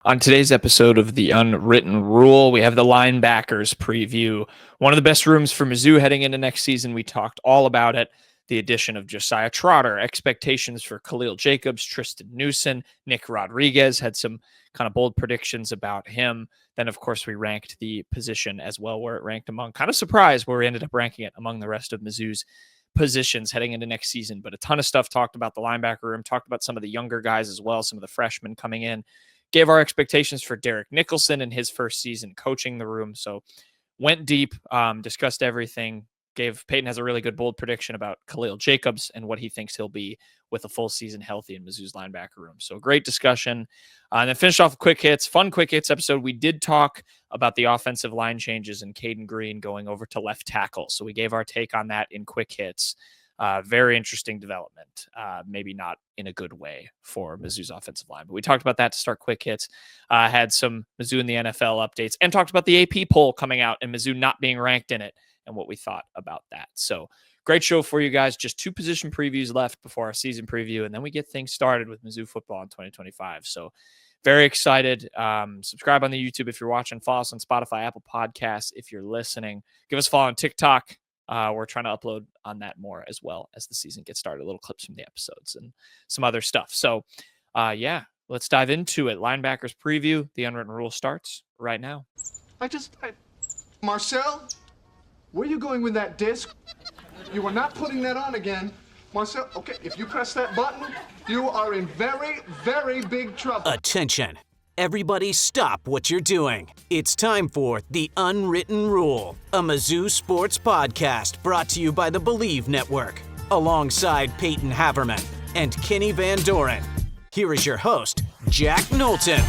On today's episode of The Unwritten Rule, we have the linebackers preview. One of the best rooms for Mizzou heading into next season. We talked all about it. The addition of Josiah Trotter, expectations for Khalil Jacobs, Triston Newson, Nick Rodriguez, had some kind of bold predictions about him. Then, of course, we ranked the position as well, where it ranked among, kind of surprised where we ended up ranking it among the rest of Mizzou's positions heading into next season. But a ton of stuff talked about the linebacker room, talked about some of the younger guys as well, some of the freshmen coming in, gave our expectations for Derek Nicholson in his first season coaching the room. So went deep, discussed everything. Payton has a really good bold prediction about Khalil Jacobs and what he thinks he'll be with a full season healthy in Mizzou's linebacker room. So great discussion. And then finished off fun quick hits episode. We did talk about the offensive line changes and Cayden Green going over to left tackle. So we gave our take on that in quick hits. Very interesting development. Maybe not in a good way for Mizzou's offensive line, but we talked about that to start quick hits. Had some Mizzou in the NFL updates and talked about the AP poll coming out and Mizzou not being ranked in it and what we thought about that. So great show for you guys. Just 2 position previews left before our season preview, and then we get things started with Mizzou football in 2025. So very excited. Subscribe on the YouTube if you're watching. Follow us on Spotify, Apple Podcasts if you're listening. Give us a follow on TikTok. We're trying to upload on that more as well as the season gets started, little clips from the episodes and some other stuff. So, let's dive into it. Linebackers preview. The Unwritten Rule starts right now. Marcel, where are you going with that disc? You are not putting that on again. Marcel, okay, if you press that button, you are in very, very big trouble. Attention. Everybody stop what you're doing. It's time for The Unwritten Rule, a Mizzou sports podcast brought to you by the Believe Network, alongside Peyton Haverman and Kenny Van Doren. Here is your host, Jack Knowlton.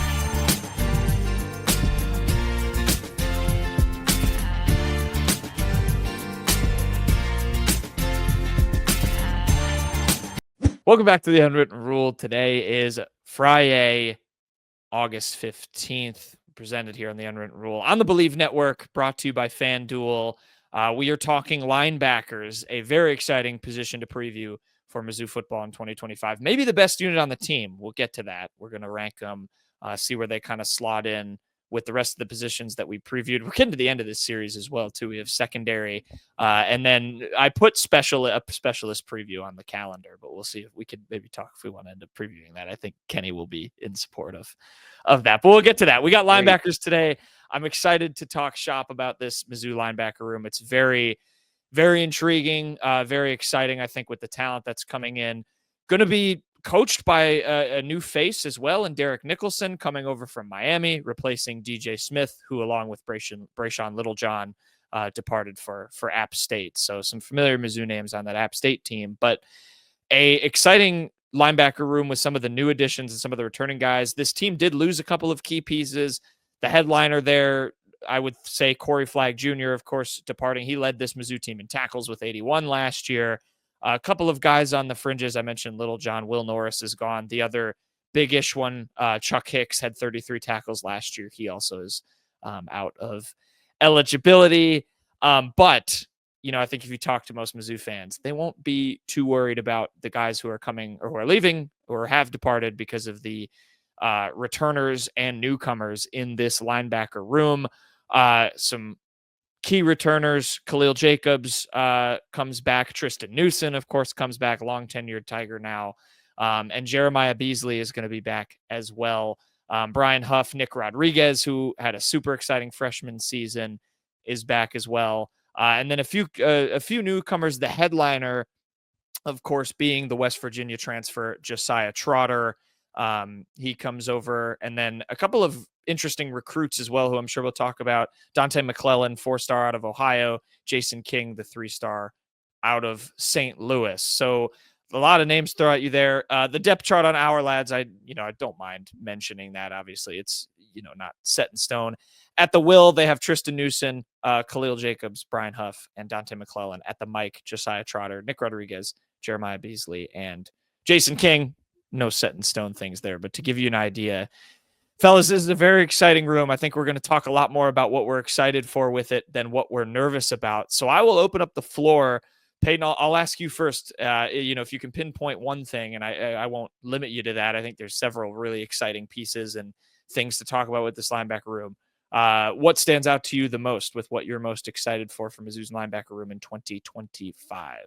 Welcome back to The Unwritten Rule. Today is Friday, August 15th, presented here on The Unwritten Rule on the Believe Network, brought to you by FanDuel. We are talking linebackers, a very exciting position to preview for Mizzou football in 2025. Maybe the best unit on the team. We'll get to that. We're going to rank them, see where they kind of slot in with the rest of the positions that we previewed. We're getting to the end of this series as well, too. We have secondary, and then I put a specialist preview on the calendar, but we'll see if we could maybe talk if we want to end up previewing that. I think Kenny will be in support of that, but we'll get to that. We got linebackers today. I'm excited to talk shop about this Mizzou linebacker room. It's very, very intriguing, very exciting, I think, with the talent that's coming in. Going to be coached by a new face as well, and Derek Nicholson coming over from Miami, replacing DJ Smith, who along with Brayshawn Littlejohn departed for App State. So some familiar Mizzou names on that App State team, but a exciting linebacker room with some of the new additions and some of the returning guys. This team did lose a couple of key pieces. The headliner there, I would say Corey Flagg Jr., of course, departing. He led this Mizzou team in tackles with 81 last year. A couple of guys on the fringes. I mentioned Littlejohn. Will Norris is gone. The other big-ish one, Chuck Hicks, had 33 tackles last year. He also is out of eligibility. But, I think if you talk to most Mizzou fans, they won't be too worried about the guys who are coming or who are leaving or have departed because of the returners and newcomers in this linebacker room. Some key returners, Khalil Jacobs comes back. Triston Newson, of course, comes back, long tenured Tiger now. And Jeremiah Beasley is going to be back as well. Brian Huff, Nick Rodriguez, who had a super exciting freshman season, is back as well. And then a few newcomers, the headliner, of course, being the West Virginia transfer, Josiah Trotter. He comes over, and then a couple of interesting recruits as well, who I'm sure we'll talk about. Dante McClellan, 4-star out of Ohio. Jason King, the 3-star out of St. Louis. So a lot of names throw at you there. The depth chart on our lads, I don't mind mentioning that. Obviously, it's not set in stone. At the will, they have Triston Newson, Khalil Jacobs, Brian Huff, and Dante McClellan. At the mic, Josiah Trotter, Nick Rodriguez, Jeremiah Beasley, and Jason King. No set in stone things there, but to give you an idea, fellas, this is a very exciting room. I think we're going to talk a lot more about what we're excited for with it than what we're nervous about. So I will open up the floor. Peyton, I'll ask you first, if you can pinpoint one thing, and I won't limit you to that. I think there's several really exciting pieces and things to talk about with this linebacker room. What stands out to you the most with what you're most excited for Mizzou's linebacker room in 2025?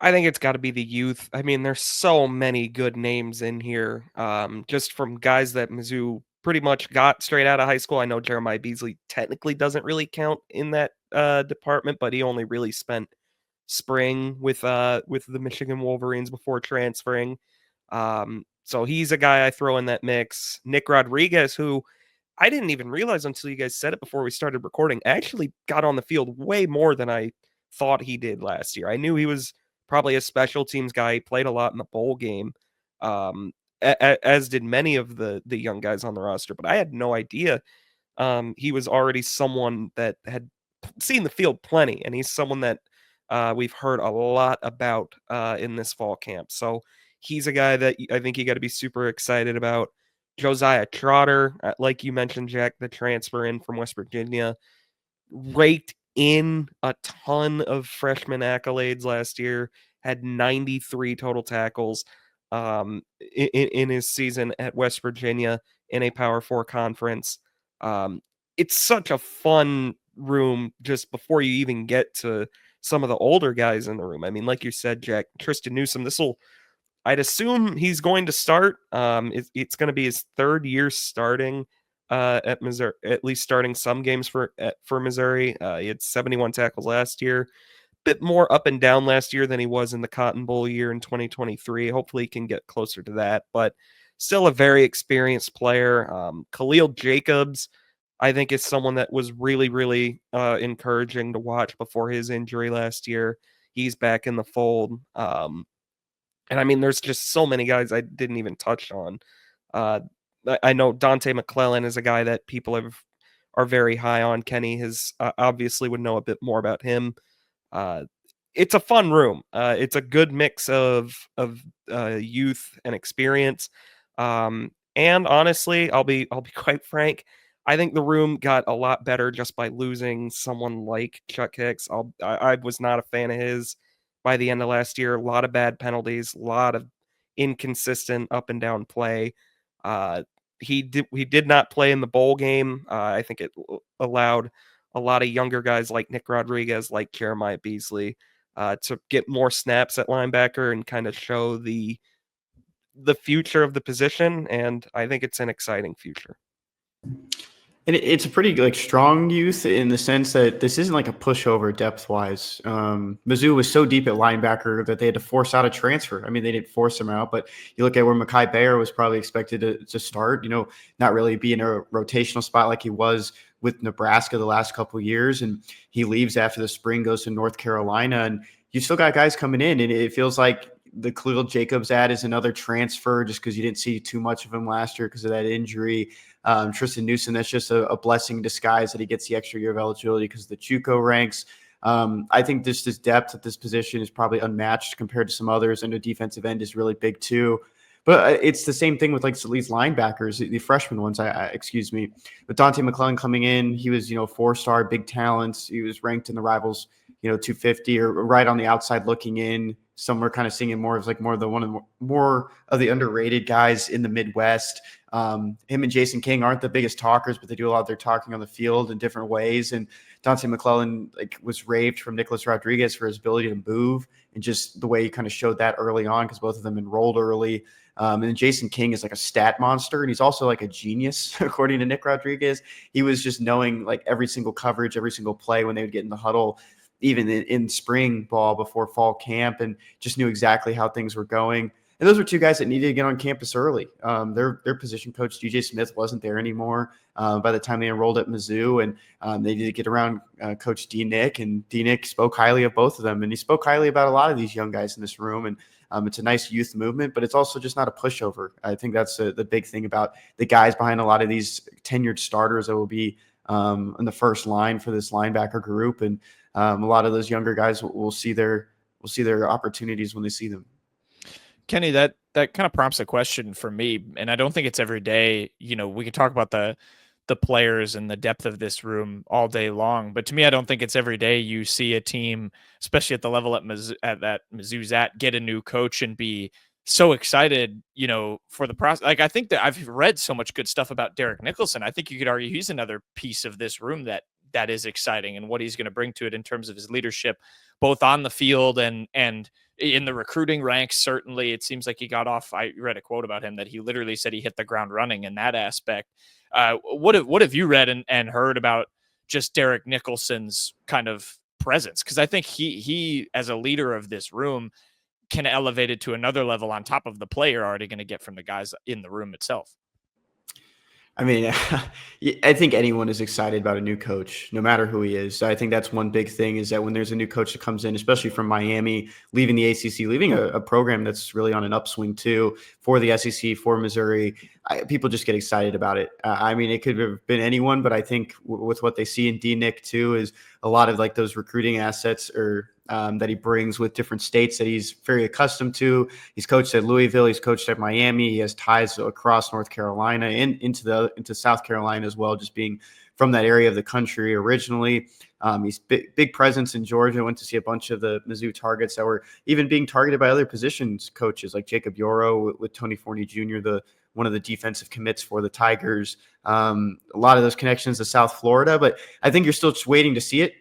I think it's got to be the youth. I mean, there's so many good names in here, just from guys that Mizzou pretty much got straight out of high school. I know Jeremiah Beasley technically doesn't really count in that department, but he only really spent spring with the Michigan Wolverines before transferring. So he's a guy I throw in that mix. Nick Rodriguez, who I didn't even realize until you guys said it before we started recording, actually got on the field way more than I thought he did last year. I knew he was probably a special teams guy. He played a lot in the bowl game, as did many of the young guys on the roster. But I had no idea he was already someone that had seen the field plenty, and he's someone that we've heard a lot about in this fall camp. So he's a guy that I think you got to be super excited about. Josiah Trotter, like you mentioned, Jack, the transfer in from West Virginia, raked in a ton of freshman accolades last year, had 93 total tackles in his season at West Virginia in a Power 4 conference. It's such a fun room just before you even get to some of the older guys in the room. I mean, like you said, Jack, Triston Newson, I'd assume he's going to start. It's going to be his third year starting at Missouri, at least starting some games for Missouri. He had 71 tackles last year, bit more up and down last year than he was in the Cotton Bowl year in 2023. Hopefully he can get closer to that, but still a very experienced player. Khalil Jacobs, I think, is someone that was really, really encouraging to watch before his injury last year. He's back in the fold. And I mean, there's just so many guys I didn't even touch on. I know Dante McClellan is a guy that people are very high on. Kenny has obviously would know a bit more about him. It's a fun room. It's a good mix of youth and experience. And honestly, I'll be quite frank. I think the room got a lot better just by losing someone like Chuck Hicks. I was not a fan of his by the end of last year. A lot of bad penalties, a lot of inconsistent up and down play. He did not play in the bowl game. I think it allowed a lot of younger guys like Nick Rodriguez, like Jeremiah Beasley, to get more snaps at linebacker and kind of show the future of the position. And I think it's an exciting future. And it's a pretty strong youth in the sense that this isn't like a pushover depth wise. Mizzou was so deep at linebacker that they had to force out a transfer. I mean, they didn't force him out, but you look at where Mekhi Bayer was probably expected to start, not really be in a rotational spot like he was with Nebraska the last couple of years. And he leaves after the spring, goes to North Carolina, and you still got guys coming in. And it feels like the Khalil Jacobs ad is another transfer just because you didn't see too much of him last year because of that injury. Triston Newson, that's just a blessing in disguise that he gets the extra year of eligibility because of the JUCO ranks. I think this depth at this position is probably unmatched compared to some others, and the defensive end is really big too. But it's the same thing with these linebackers, the freshman ones. Excuse me. But Dante McClellan coming in, he was 4-star, big talents. He was ranked in the Rivals 250 or right on the outside looking in. Some were kind of seeing him more as more of the underrated guys in the Midwest. Him and Jason King aren't the biggest talkers, but they do a lot of their talking on the field in different ways. And Dante McClellan was raved from Nicholas Rodriguez for his ability to move and just the way he kind of showed that early on because both of them enrolled early. And then Jason King is like a stat monster, and he's also like a genius, according to Nick Rodriguez. He was just knowing every single coverage, every single play when they would get in the huddle, even in spring ball before fall camp, and just knew exactly how things were going. And those were two guys that needed to get on campus early. Their position coach, DJ Smith, wasn't there anymore by the time they enrolled at Mizzou, and they needed to get around Coach D. Nick, and D. Nick spoke highly of both of them, and he spoke highly about a lot of these young guys in this room. And it's a nice youth movement, but it's also just not a pushover. I think that's the big thing about the guys behind a lot of these tenured starters that will be in the first line for this linebacker group, and a lot of those younger guys will see their opportunities when they see them. Kenny, that kind of prompts a question for me, and I don't think it's every day. We can talk about the players and the depth of this room all day long, but to me, I don't think it's every day you see a team, especially at the level that Mizzou's at, get a new coach and be so excited, for the process. Like, I think that I've read so much good stuff about Derek Nicholson. I think you could argue he's another piece of this room that is exciting, and what he's going to bring to it in terms of his leadership, both on the field and in the recruiting ranks. Certainly, it seems like he got off. I read a quote about him that he literally said he hit the ground running in that aspect. What have you read and heard about just Derek Nicholson's kind of presence? Because I think he as a leader of this room can elevate it to another level on top of the play you're already going to get from the guys in the room itself. I mean, I think anyone is excited about a new coach, no matter who he is. I think that's one big thing, is that when there's a new coach that comes in, especially from Miami, leaving the ACC, leaving a program that's really on an upswing too, for the SEC, for Missouri, people just get excited about it. I mean, it could have been anyone, but I think with what they see in D-Nick too, is a lot of like those recruiting assets that he brings with different states that he's very accustomed to. He's coached at Louisville. He's coached at Miami. He has ties across North Carolina and into South Carolina as well, just being from that area of the country originally. He's big presence in Georgia. Went to see a bunch of the Mizzou targets that were even being targeted by other positions coaches like Jacob Yoro with Tony Forney Jr., one of the defensive commits for the Tigers. A lot of those connections to South Florida, but I think you're still just waiting to see it.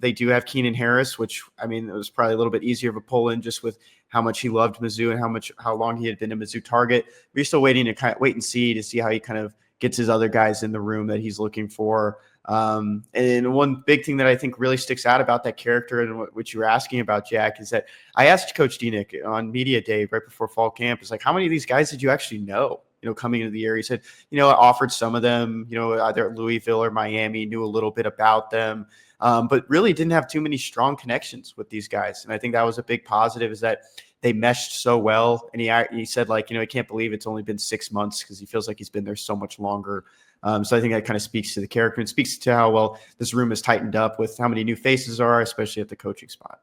They do have Keenan Harris, which, I mean, it was probably a little bit easier of a pull in just with how much he loved Mizzou and how long he had been a Mizzou target. But you're still waiting to kind of wait and see to see how he kind of gets his other guys in the room that he's looking for. And one big thing that I think really sticks out about that character and what you were asking about, Jack, is that I asked Coach D-Nick on media day right before fall camp, is like, how many of these guys did you actually know, coming into the year? He said, I offered some of them, either at Louisville or Miami, knew a little bit about them, but really didn't have too many strong connections with these guys. And I think that was a big positive, is that they meshed so well. And he said, like, I can't believe it's only been 6 months, because he feels like he's been there so much longer. So I think that kind of speaks to the character and speaks to how well this room has tightened up with how many new faces are, especially at the coaching spot.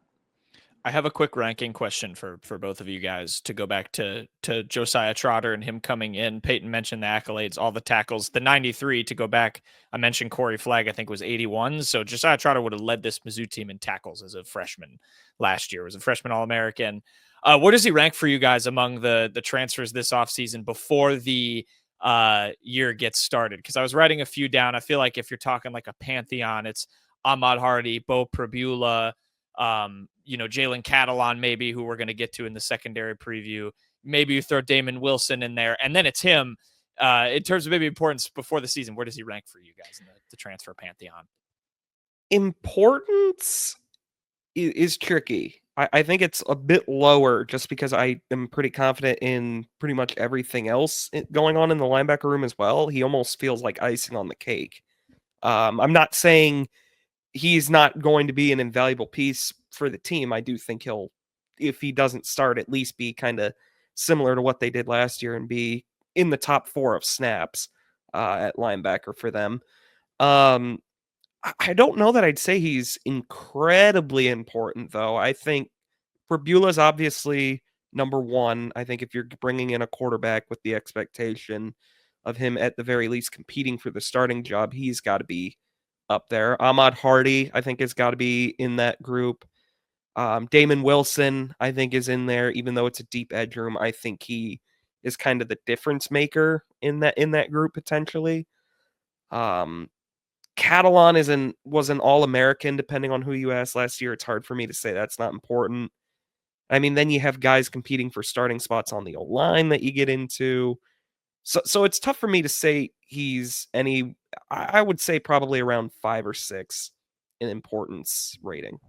I have a quick ranking question for both of you guys to go back to Josiah Trotter and him coming in. Payton mentioned the accolades, all the tackles, the 93 to go back. I mentioned Corey Flagg, I think was 81. So Josiah Trotter would have led this Mizzou team in tackles as a freshman last year. Was a freshman All-American. Where does he rank for you guys among the transfers this offseason before the year gets started? Because I was writing a few down. I feel like if you're talking like a pantheon, it's Ahmad Hardy, Bo Prabula, Jalen Catalon, maybe, who we're going to get to in the secondary preview. Maybe you throw Damon Wilson in there, and then it's him. In terms of maybe importance before the season, where does he rank for you guys in the transfer pantheon? Importance is tricky. I think it's a bit lower just because I am pretty confident in pretty much everything else going on in the linebacker room as well. He almost feels like icing on the cake. I'm not saying he's not going to be an invaluable piece for the team. I do think he'll, if he doesn't start, at least be kind of similar to what they did last year and be in the top 4 of snaps at linebacker for them. I don't know that I'd say he's incredibly important, though. I think Prabula's obviously number 1. I think if you're bringing in a quarterback with the expectation of him at the very least competing for the starting job, he's got to be up there. Ahmad Hardy, I think, has got to be in that group. Damon Wilson, I think, is in there, even though it's a deep edge room. I think he is kind of the difference maker in that group potentially. Catalon was an All-American, depending on who you ask last year. It's hard for me to say that's not important. I mean, then you have guys competing for starting spots on the O-line that you get into. So it's tough for me to say he's any. I would say probably around 5 or 6 in importance rating.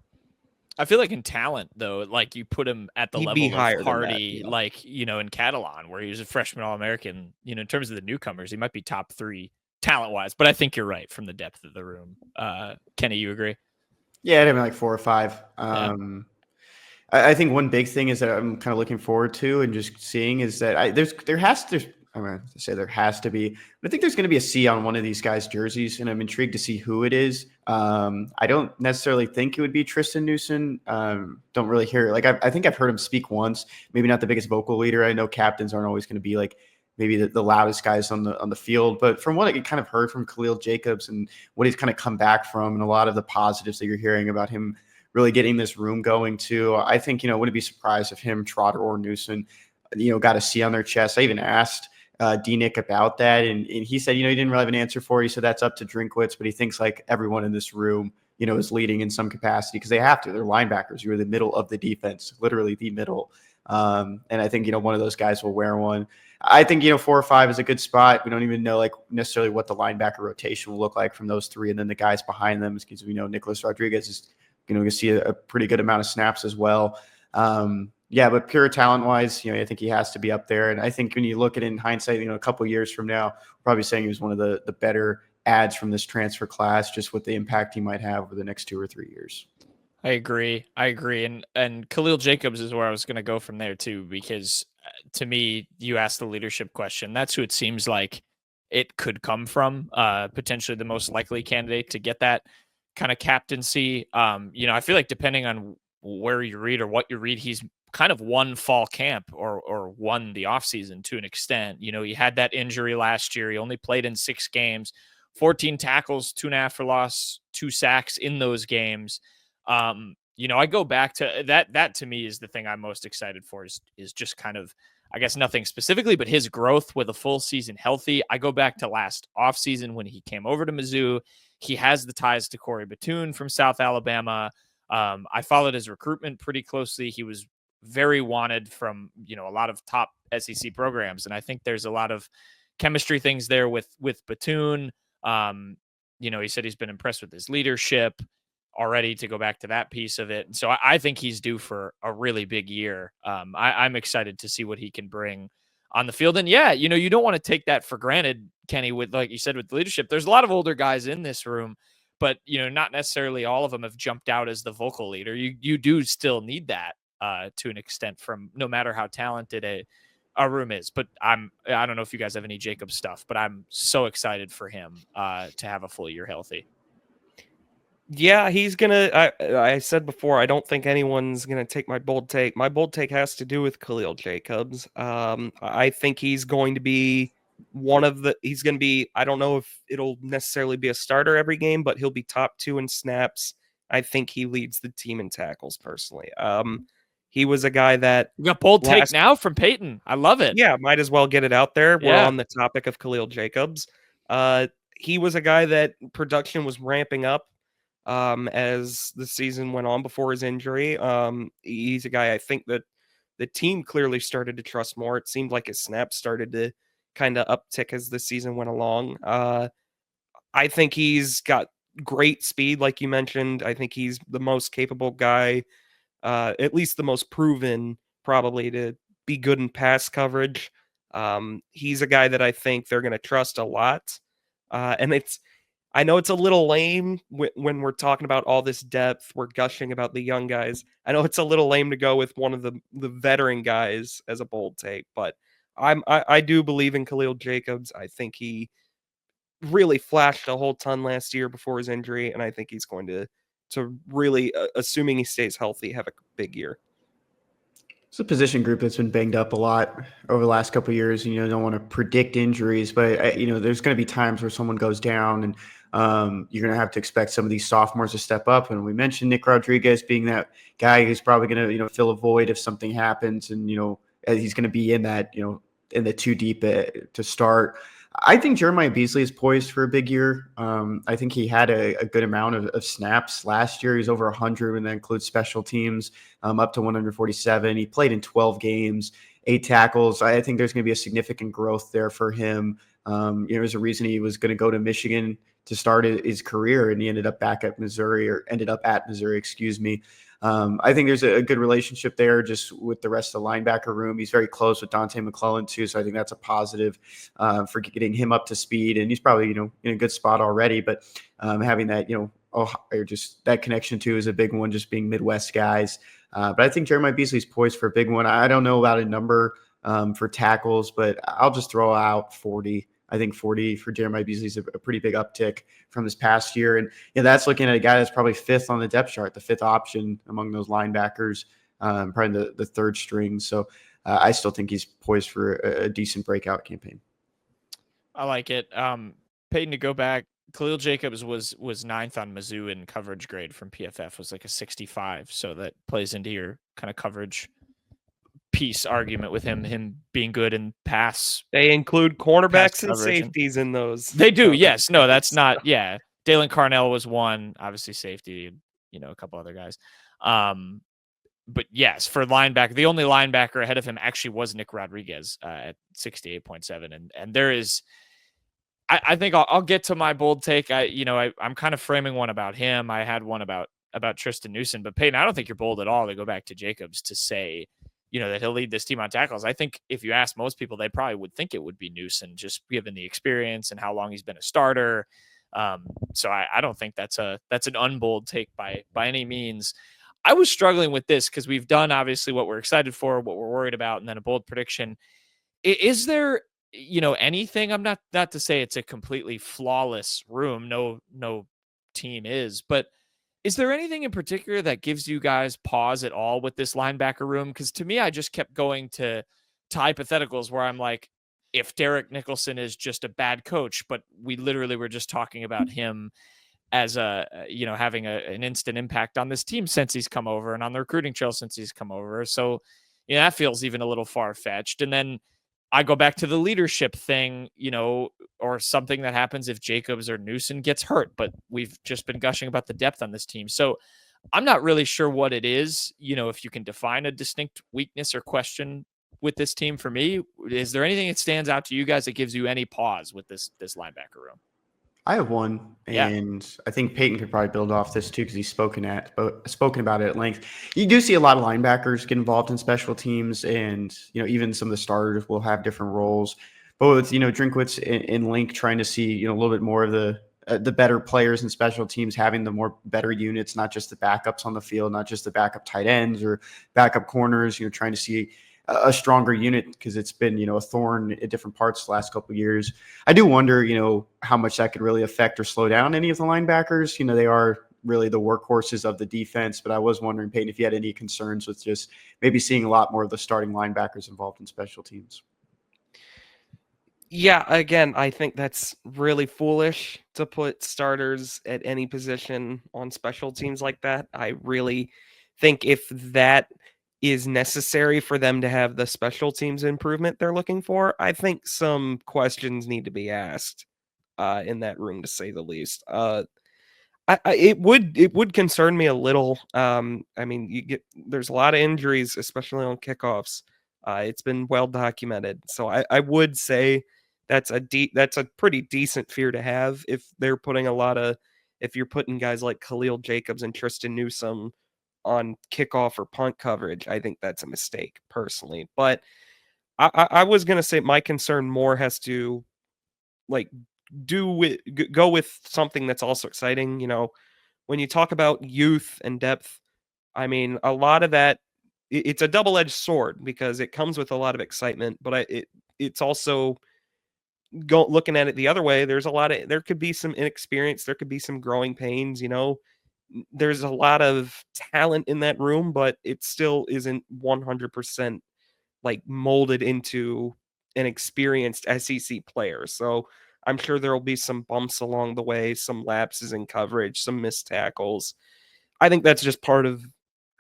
I feel like in talent, though, like you put him at the level of Hardy, like, in Catalon, where he was a freshman All-American, in terms of the newcomers, he might be top 3 talent-wise, but I think you're right from the depth of the room. Kenny, you agree? Yeah, I'd have like 4 or 5. Yeah. I think one big thing is that I'm kind of looking forward to and just seeing is that there has to be. But I think there's going to be a C on one of these guys' jerseys, and I'm intrigued to see who it is. I don't necessarily think it would be Triston Newson. Don't really hear it. I think I've heard him speak once. Maybe not the biggest vocal leader. I know captains aren't always going to be like maybe the loudest guys on the field. But from what I kind of heard from Khalil Jacobs and what he's kind of come back from, and a lot of the positives that you're hearing about him really getting this room going too, I think, wouldn't be surprised if him, Trotter, or Newson got a C on their chest. I even asked D-Nick about that, and he said, he didn't really have an answer for it. He said that's up to Drinkwitz, but he thinks like everyone in this room, is leading in some capacity because they have to. They're linebackers. You're the middle of the defense, literally the middle. And I think, one of those guys will wear one. I think, 4 or 5 is a good spot. We don't even know like necessarily what the linebacker rotation will look like from those 3. And then the guys behind them, because we know Nicholas Rodriguez is going to see a pretty good amount of snaps as well. But pure talent wise, I think he has to be up there. And I think when you look at it in hindsight, a couple of years from now, we're probably saying he was one of the better ads from this transfer class, just with the impact he might have over the next 2 or 3 years. I agree. And Khalil Jacobs is where I was going to go from there too, because to me, you asked the leadership question. That's who it seems like it could come from, potentially the most likely candidate to get that kind of captaincy. I feel like depending on where you read or what you read, he's kind of won fall camp or won the offseason to an extent. He had that injury last year. He only played in 6 games, 14 tackles, 2.5 for loss, 2 sacks in those games. I go back to that to me is the thing I'm most excited for is just kind of, I guess nothing specifically, but his growth with a full season healthy. I go back to last offseason when he came over to Mizzou. He has the ties to Corey Batoon from South Alabama. I followed his recruitment pretty closely. He was very wanted from, a lot of top SEC programs. And I think there's a lot of chemistry things there with Batoon. He said he's been impressed with his leadership already, to go back to that piece of it. And so I think he's due for a really big year. I'm excited to see what he can bring on the field. And yeah, you don't want to take that for granted, Kenny, with, like you said, with leadership. There's a lot of older guys in this room, but not necessarily all of them have jumped out as the vocal leader. You do still need that to an extent, from no matter how talented a room is. But I don't know if you guys have any Jacob stuff, but I'm so excited for him to have a full year healthy. Yeah, he's gonna. I said before, I don't think anyone's gonna take my bold take. My bold take has to do with Khalil Jacobs. I think he's going to be He's going to be. I don't know if it'll necessarily be a starter every game, but he'll be top 2 in snaps. I think he leads the team in tackles personally. He was a guy that We got bold take now from Payton. I love it. Yeah, might as well get it out there. Yeah. We're on the topic of Khalil Jacobs. He was a guy that production was ramping up as the season went on before his injury. He's a guy I think that the team clearly started to trust more. It seemed like his snaps started to kind of uptick as the season went along. I think he's got great speed, like you mentioned. I think he's the most capable guy, at least the most proven, probably, to be good in pass coverage. He's a guy that I think they're going to trust a lot. And I know it's a little lame when we're talking about all this depth. We're gushing about the young guys. I know it's a little lame to go with one of the veteran guys as a bold take, but I do believe in Khalil Jacobs. I think he really flashed a whole ton last year before his injury, and I think he's going to really, assuming he stays healthy, have a big year. It's a position group that's been banged up a lot over the last couple of years. Don't want to predict injuries, but there's going to be times where someone goes down, and you're going to have to expect some of these sophomores to step up. And we mentioned Nick Rodriguez being that guy who's probably going to fill a void if something happens, and he's going to be in that in the 2 deep to start. I think Jeremiah Beasley is poised for a big year. I think he had a good amount of snaps last year. He's over 100 when that includes special teams, up to 147. He played in 12 games, 8 tackles. I think there's going to be a significant growth there for him. There's a reason he was going to go to Michigan to start his career, and he ended up at Missouri. Excuse me. I think there's a good relationship there just with the rest of the linebacker room. He's very close with Dante McClellan too, so I think that's a positive for getting him up to speed. And he's probably in a good spot already, but having that just that connection too is a big one. Just being Midwest guys, but I think Jeremiah Beasley's poised for a big one. I don't know about a number for tackles, but I'll just throw out 40. I think 40 for Jeremiah Beasley is a pretty big uptick from this past year. And that's looking at a guy that's probably 5th on the depth chart, the 5th option among those linebackers, probably the 3rd string. So I still think he's poised for a decent breakout campaign. I like it. Payton, to go back, Khalil Jacobs was 9th on Mizzou in coverage grade from PFF, was like a 65. So that plays into your kind of coverage piece argument with him being good in pass. They include cornerbacks and coverage safeties in those. They do, yes. No, that's not. Yeah, Dalen Carnell was one, obviously safety. A couple other guys. But yes, for linebacker, the only linebacker ahead of him actually was Nick Rodriguez at 68.7, and there is. I think I'll get to my bold take. I'm kind of framing one about him. I had one about Triston Newson, but Payton, I don't think you're bold at all to go back to Jacobs to say, that he'll lead this team on tackles. I think if you ask most people, they probably would think it would be Newson, just given the experience and how long he's been a starter. So I don't think that's an unbold take by any means. I was struggling with this because we've done obviously what we're excited for, what we're worried about, and then a bold prediction. Is there anything? I'm not to say it's a completely flawless room. No team is, but is there anything in particular that gives you guys pause at all with this linebacker room? Because to me, I just kept going to hypotheticals where I'm like, if Derek Nicholson is just a bad coach, but we literally were just talking about him as having an instant impact on this team since he's come over and on the recruiting trail since he's come over. So, that feels even a little far-fetched. And then I go back to the leadership thing, or something that happens if Jacobs or Newson gets hurt, but we've just been gushing about the depth on this team. So I'm not really sure what it is, if you can define a distinct weakness or question with this team. For me, is there anything that stands out to you guys that gives you any pause with this linebacker room? I have one, and I think Payton could probably build off this too because he's spoken about it at length. You do see a lot of linebackers get involved in special teams, and even some of the starters will have different roles. But with Drinkwitz and Link trying to see a little bit more of the better players in special teams, having the more better units, not just the backups on the field, not just the backup tight ends or backup corners. Trying to see a stronger unit because it's been, a thorn at different parts the last couple of years. I do wonder, how much that could really affect or slow down any of the linebackers. They are really the workhorses of the defense, but I was wondering, Payton, if you had any concerns with just maybe seeing a lot more of the starting linebackers involved in special teams. Yeah, again, I think that's really foolish to put starters at any position on special teams like that. I really think if that is necessary for them to have the special teams improvement they're looking for, I think some questions need to be asked in that room, to say the least. It would concern me a little. There's a lot of injuries, especially on kickoffs. It's been well documented, so I would say that's a pretty decent fear to have if they're putting if you're putting guys like Khalil Jacobs and Triston Newson on kickoff or punt coverage. I think that's a mistake personally, but I was going to say my concern more has to go with something that's also exciting. When you talk about youth and depth, a lot of that, it's a double-edged sword because it comes with a lot of excitement, but it's also looking at it the other way. There could be some inexperience. There could be some growing pains, there's a lot of talent in that room, but it still isn't 100% molded into an experienced SEC player. So I'm sure there will be some bumps along the way, some lapses in coverage, some missed tackles. I think that's just part of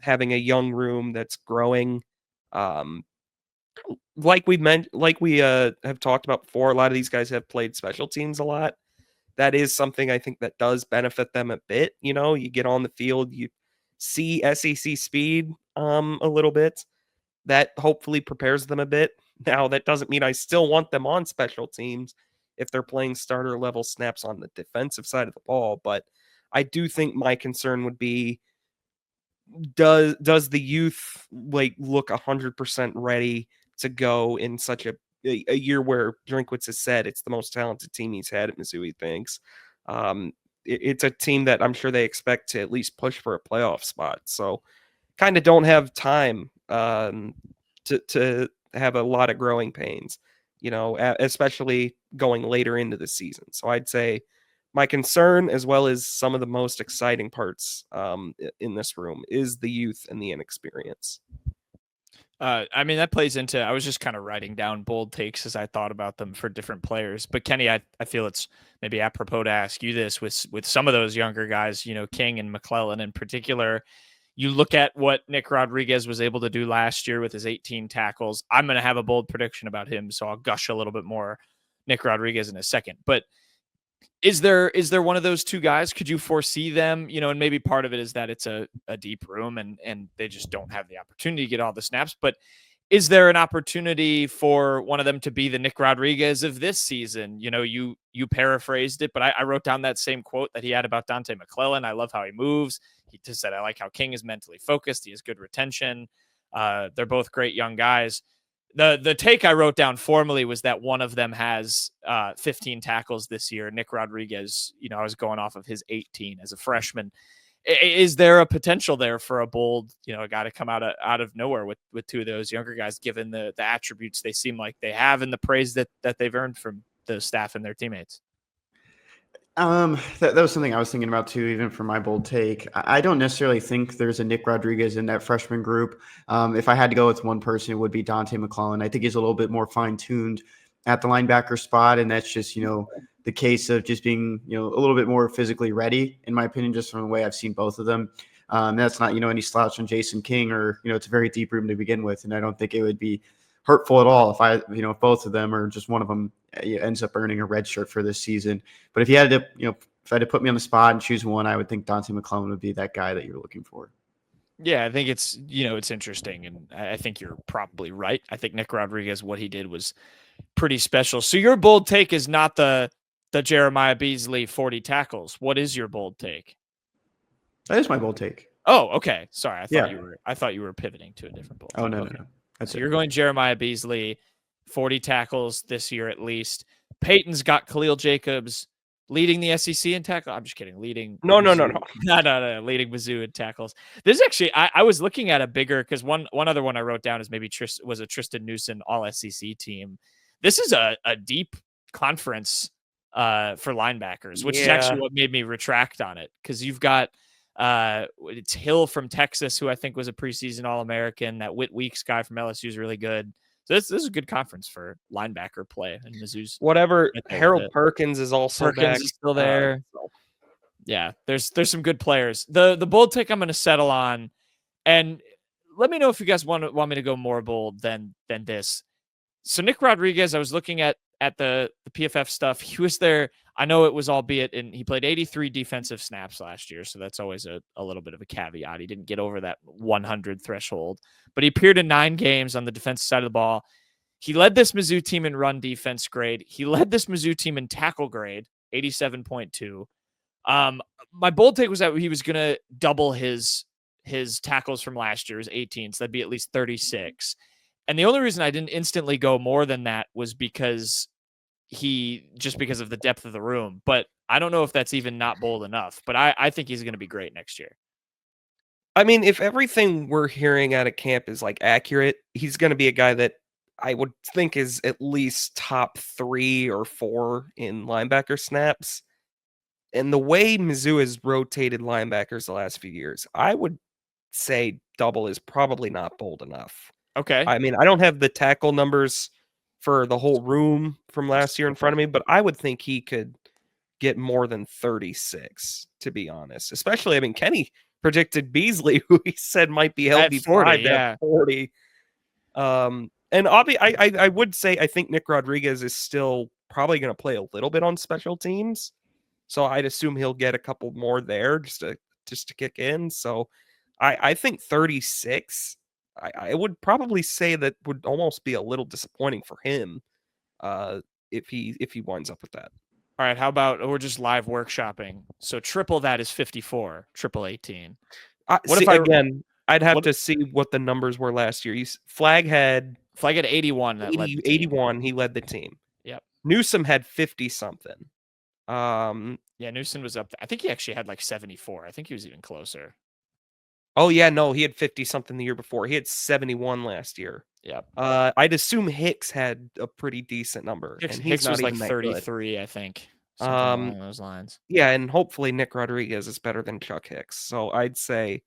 having a young room that's growing. Like we have talked about before, a lot of these guys have played special teams a lot. That is something I think that does benefit them a bit. You get on the field, you see SEC speed a little bit. That hopefully prepares them a bit. Now, that doesn't mean I still want them on special teams if they're playing starter level snaps on the defensive side of the ball. But I do think my concern would be, does the youth look 100% ready to go in such a year where Drinkwitz has said it's the most talented team he's had at Mizzou, he thinks. It's a team that I'm sure they expect to at least push for a playoff spot. So kind of don't have time to have a lot of growing pains, especially going later into the season. So I'd say my concern, as well as some of the most exciting parts in this room, is the youth and the inexperience. That plays into, I was just kind of writing down bold takes as I thought about them for different players. But Kenny, I feel it's maybe apropos to ask you this with some of those younger guys, King and McClellan in particular. You look at what Nick Rodriguez was able to do last year with his 18 tackles. I'm going to have a bold prediction about him, so I'll gush a little bit more Nick Rodriguez in a second. But is there one of those two guys? Could you foresee them? And maybe part of it is that it's a deep room and they just don't have the opportunity to get all the snaps. But is there an opportunity for one of them to be the Nick Rodriguez of this season? You paraphrased it, but I wrote down that same quote that he had about Dante McClellan. I love how he moves. He just said, I like how King is mentally focused. He has good retention. They're both great young guys. The take I wrote down formally was that one of them has 15 tackles this year. Nick Rodriguez, I was going off of his 18 as a freshman. Is there a potential there for a bold, a guy to come out of nowhere with two of those younger guys, given the attributes they seem like they have and the praise that they've earned from the staff and their teammates? That was something I was thinking about too, even for my bold take. I don't necessarily think there's a Nick Rodriguez in that freshman group. If I had to go with one person, it would be Dante McClellan. I think he's a little bit more fine-tuned at the linebacker spot, and that's just, the case of just being, a little bit more physically ready, in my opinion, just from the way I've seen both of them. That's not, any slouch on Jason King or, it's a very deep room to begin with, and I don't think it would be hurtful at all if both of them or just one of them ends up earning a red shirt for this season. But if you had to, if I had to put me on the spot and choose one, I would think Dante McClellan would be that guy that you're looking for. Yeah, I think it's, it's interesting, and I think you're probably right. I think Nick Rodriguez, what he did was pretty special. So your bold take is not the Jeremiah Beasley 40 tackles. What is your bold take? That is my bold take. Oh, okay. Sorry, I thought you were pivoting to a different bold. Oh, no, okay. no. That's so you're going Jeremiah Beasley, 40 tackles this year at least. Payton's got Khalil Jacobs leading the SEC in tackle. I'm just kidding. Leading. No. No. Leading Mizzou in tackles. There's actually, I was looking at a bigger, because one other one I wrote down is maybe was a Triston Newson all SEC team. This is a deep conference for linebackers, which is actually what made me retract on it. Because you've got it's Hill from Texas, who I think was a preseason All-American. That Whit Weeks guy from LSU is really good. So this is a good conference for linebacker play. And Mizzou's whatever. Harold Perkins is also back. Is still there. Yeah, there's some good players. The bold take I'm going to settle on, and let me know if you guys want me to go more bold than this. So Nick Rodriguez, I was looking at the PFF stuff. He was there. I know it was albeit, and he played 83 defensive snaps last year, so that's always a little bit of a caveat. He didn't get over that 100 threshold, but he appeared in 9 games on the defensive side of the ball. He led this Mizzou team in run defense grade. He led this Mizzou team in tackle grade, 87.2. My bold take was that he was going to double his tackles from last year's 18, so that'd be at least 36. And the only reason I didn't instantly go more than that was because of the depth of the room. But I don't know if that's even not bold enough. But I think he's going to be great next year. I mean, if everything we're hearing out of camp is accurate, he's going to be a guy that I would think is at least top 3 or 4 in linebacker snaps. And the way Mizzou has rotated linebackers the last few years, I would say double is probably not bold enough. Okay. I mean, I don't have the tackle numbers for the whole room from last year in front of me, but I would think he could get more than 36, to be honest. Especially, I mean, Kenny predicted Beasley, who he said might be healthy at 40. At 40. And I would say I think Nick Rodriguez is still probably going to play a little bit on special teams, so I'd assume he'll get a couple more there just to kick in. So I think 36. I would probably say that would almost be a little disappointing for him if he winds up with that. All right, how about we're just live workshopping? So triple that is 54, triple 18. I'd have to see what the numbers were last year. Flag had 81. That 81. He led the team. Yep. Newsom had 50 something. Yeah, Newsom was up. I think he actually had 74. I think he was even closer. Oh yeah, no, he had 50 something the year before. He had 71 last year. Yeah. I'd assume Hicks had a pretty decent number. Hicks was 33, I think. Something along those lines. Yeah, and hopefully Nick Rodriguez is better than Chuck Hicks. So I'd say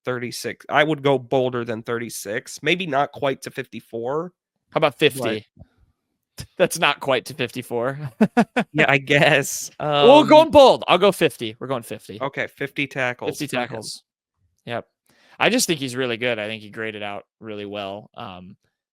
36. I would go bolder than 36. Maybe not quite to 54. How about 50? That's not quite to 54. Yeah, I guess. We're going bold. I'll go 50. We're going 50. Okay, 50 tackles. 50 tackles. Yep. I just think he's really good. I think he graded out really well.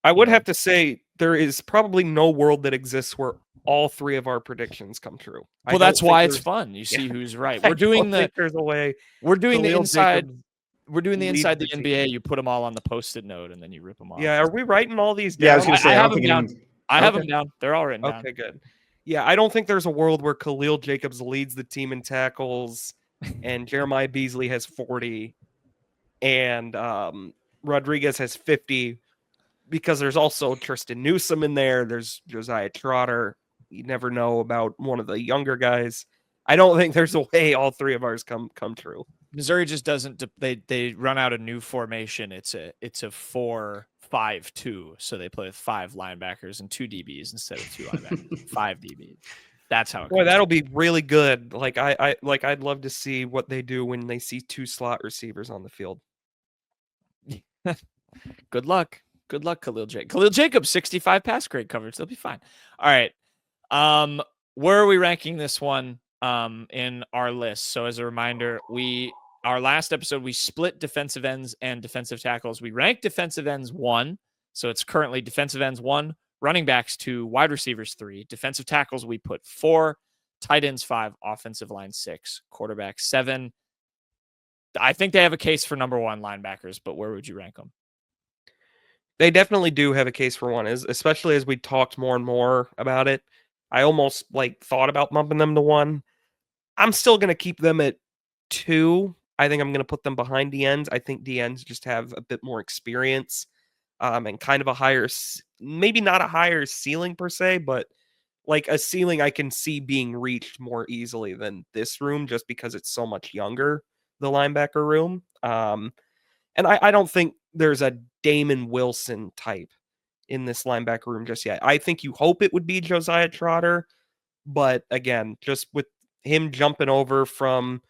I would have to say there is probably no world that exists where all three of our predictions come true. Well, that's why it's fun. You see who's right. I We're doing don't think there's a way. we're doing the Khalil inside. Jacobs We're doing the leads inside the the team. NBA. You put them all on the Post-it note, and then you rip them off. Yeah, are we writing all these down? Yeah, I was going to say, I have don't them think down. I have them Okay. down. They're all written down. Okay, good. Yeah, I don't think there's a world where Khalil Jacobs leads the team in tackles and Jeremiah Beasley has 40 and Rodriguez has 50 because there's also Triston Newson in there. There's Josiah Trotter. You never know about one of the younger guys. I don't think there's a way all three of ours come true. Missouri just doesn't. They run out a new formation. It's a 4-5-2. So they play with 5 linebackers and 2 DBs instead of 2 linebackers, 5 DBs. That's how. Boy, that'll be really good. Like I'd love to see what they do when they see 2 slot receivers on the field. Good luck. Good luck, Khalil Jacobs. Khalil Jacobs, 65 pass grade coverage. They'll be fine. All right. Where are we ranking this one in our list? So as a reminder, our last episode, we split defensive ends and defensive tackles. We ranked defensive ends 1. So it's currently defensive ends 1, running backs 2, wide receivers 3, defensive tackles we put 4, tight ends 5, offensive line 6, quarterback 7. I think they have a case for number 1 linebackers, but where would you rank them? They definitely do have a case for one, especially as we talked more and more about it. I almost thought about bumping them to 1. I'm still going to keep them at 2. I think I'm going to put them behind the ends. I think the ends just have a bit more experience and kind of a higher, maybe not a higher ceiling per se, but like a ceiling I can see being reached more easily than this room just because it's so much younger, the linebacker room. And I don't think there's a Damon Wilson type in this linebacker room just yet. I think you hope it would be Josiah Trotter, but again, just with him jumping over from,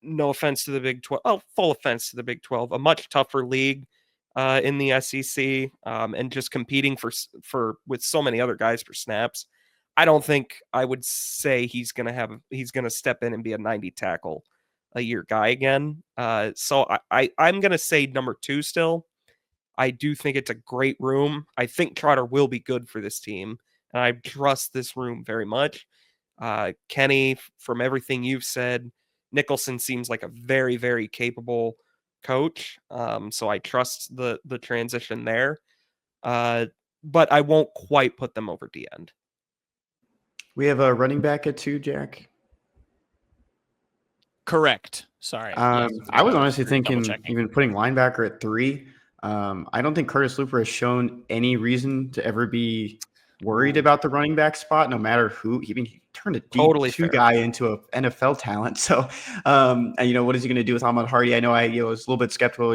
no offense to the Big 12, full offense to the Big 12, a much tougher league in the SEC, and just competing for with so many other guys for snaps. I don't think I would say he's gonna step in and be a 90 tackle a year guy again. So I'm gonna say number 2 still. I do think it's a great room. I think Trotter will be good for this team, and I trust this room very much. Kenny, from everything you've said, Nicholson seems like a very, very capable coach. So I trust the transition there. But I won't quite put them over the end. We have a running back at 2, Jack. Correct. Sorry. Yes, I was honestly thinking double-checking. even putting linebacker at 3. I don't think Curtis Looper has shown any reason to ever be worried about the running back spot, no matter who. He turned a D2 guy into an NFL talent. So, and, what is he going to do with Ahmad Hardy? I know I was a little bit skeptical,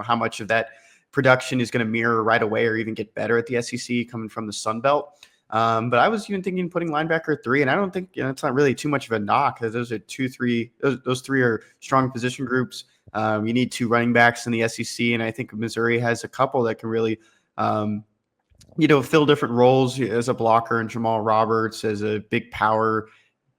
how much of that production is going to mirror right away or even get better at the SEC coming from the Sun Belt. But I was even thinking putting linebacker at 3, and I don't think it's not really too much of a knock because those are 3. Those 3 are strong position groups. You need 2 running backs in the SEC, and I think Missouri has a couple that can really, fill different roles as a blocker, and Jamal Roberts as a big power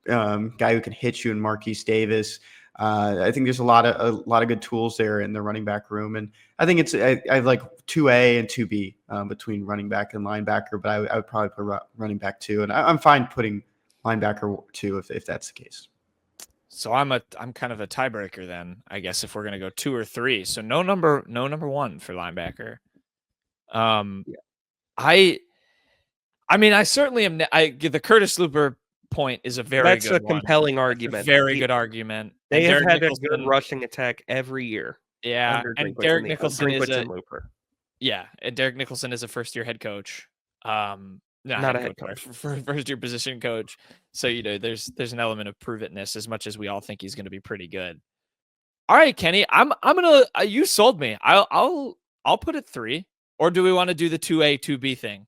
guy who can hit you, and Marquise Davis. I think there's a lot of good tools there in the running back room, and I think I like 2A and 2B between running back and linebacker, but I would probably put running back 2, and I'm fine putting linebacker 2 if that's the case. So I'm kind of a tiebreaker then, I guess, if we're gonna go 2 or 3. So no number 1 for linebacker. I mean, I certainly am. The Curtis Looper point is a very good one. Compelling argument. Very good argument. They have had a good rushing attack every year. Yeah, and Derek Nicholson is Looper. Yeah, and Derek Nicholson is a first-year head coach. Not a head coach. First-year position coach. So there's an element of prove-itness as much as we all think he's going to be pretty good. All right, Kenny, I'm gonna. You sold me. I'll put it 3. Or do we want to do the 2A 2B thing?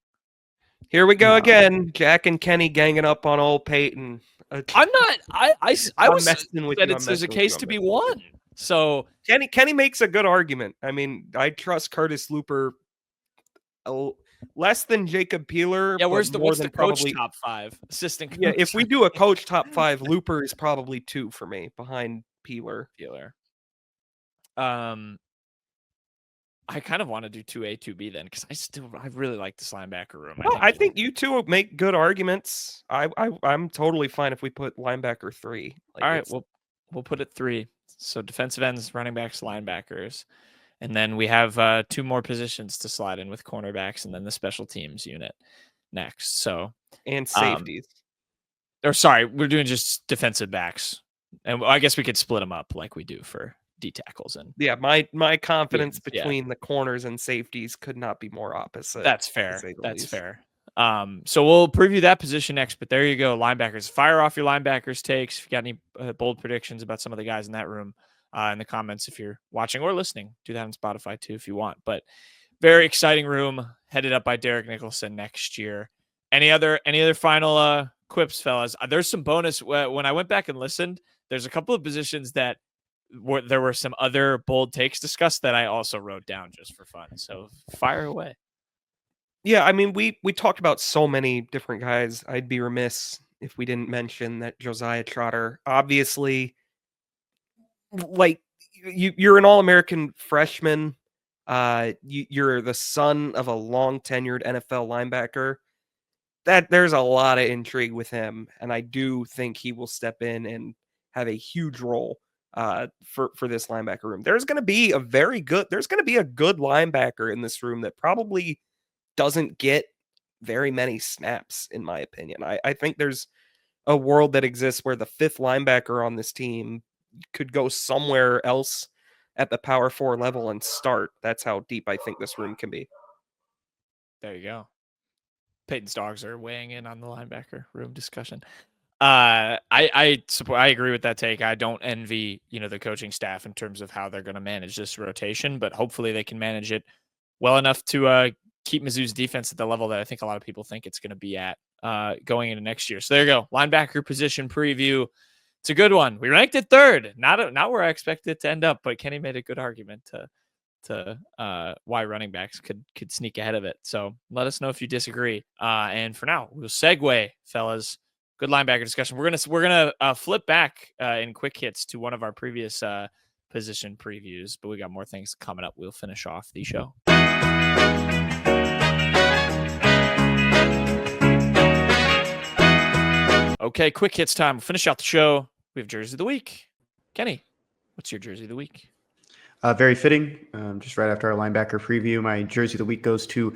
Here we go again. Jack and Kenny ganging up on old Payton. I'm not. I was messing with that. There's a case to be won. So Kenny makes a good argument. I mean, I trust Curtis Looper less than Jacob Peeler. Yeah, what's the coach top 5 assistant coach? Yeah, if we do a coach top 5, Looper is probably 2 for me behind Peeler. I kind of want to do 2A, 2B then, because I really like this linebacker room. Well, I think you two make good arguments. I'm totally fine if we put linebacker 3. Like, all right, we'll put it 3. So defensive ends, running backs, linebackers. And then we have 2 more positions to slide in with cornerbacks and then the special teams unit next. So and safeties. Or sorry, we're doing just defensive backs. And I guess we could split them up like we do for D tackles. And yeah, my confidence yeah. between the corners and safeties could not be more opposite. That's fair. That's fair. So we'll preview that position next, but there you go. Linebackers. Fire off your linebackers takes. If you got any bold predictions about some of the guys in that room in the comments, if you're watching or listening, do that on Spotify too if you want. But very exciting room headed up by Derek Nicholson next year. Any other final quips, fellas? There's some bonus. When I went back and listened, there's a couple of positions that there were some other bold takes discussed that I also wrote down just for fun. So fire away. Yeah, I mean, we talked about so many different guys. I'd be remiss if we didn't mention that Josiah Trotter, obviously, like you're an All-American freshman. You're the son of a long tenured NFL linebacker. That there's a lot of intrigue with him, and I do think he will step in and have a huge role for this linebacker room. There's going to be a good linebacker in this room that probably doesn't get very many snaps, in my opinion. I think there's a world that exists where the 5th linebacker on this team could go somewhere else at the Power 4 level and start. That's how deep I think this room can be. There you go. Peyton's dogs are weighing in on the linebacker room discussion. I agree with that take. I don't envy, the coaching staff in terms of how they're going to manage this rotation, but hopefully they can manage it well enough to keep Mizzou's defense at the level that I think a lot of people think it's going to be at going into next year. So there you go. Linebacker position preview. It's a good one. We ranked it 3rd, not where I expected it to end up, but Kenny made a good argument to why running backs could sneak ahead of it. So let us know if you disagree. And for now, we'll segue, fellas. Good linebacker discussion. We're gonna flip back in quick hits to one of our previous position previews, but we got more things coming up. We'll finish off the show. Okay, quick hits time. We'll finish out the show. We have Jersey of the Week. Kenny, what's your Jersey of the Week? Very fitting. Just right after our linebacker preview, my Jersey of the Week goes to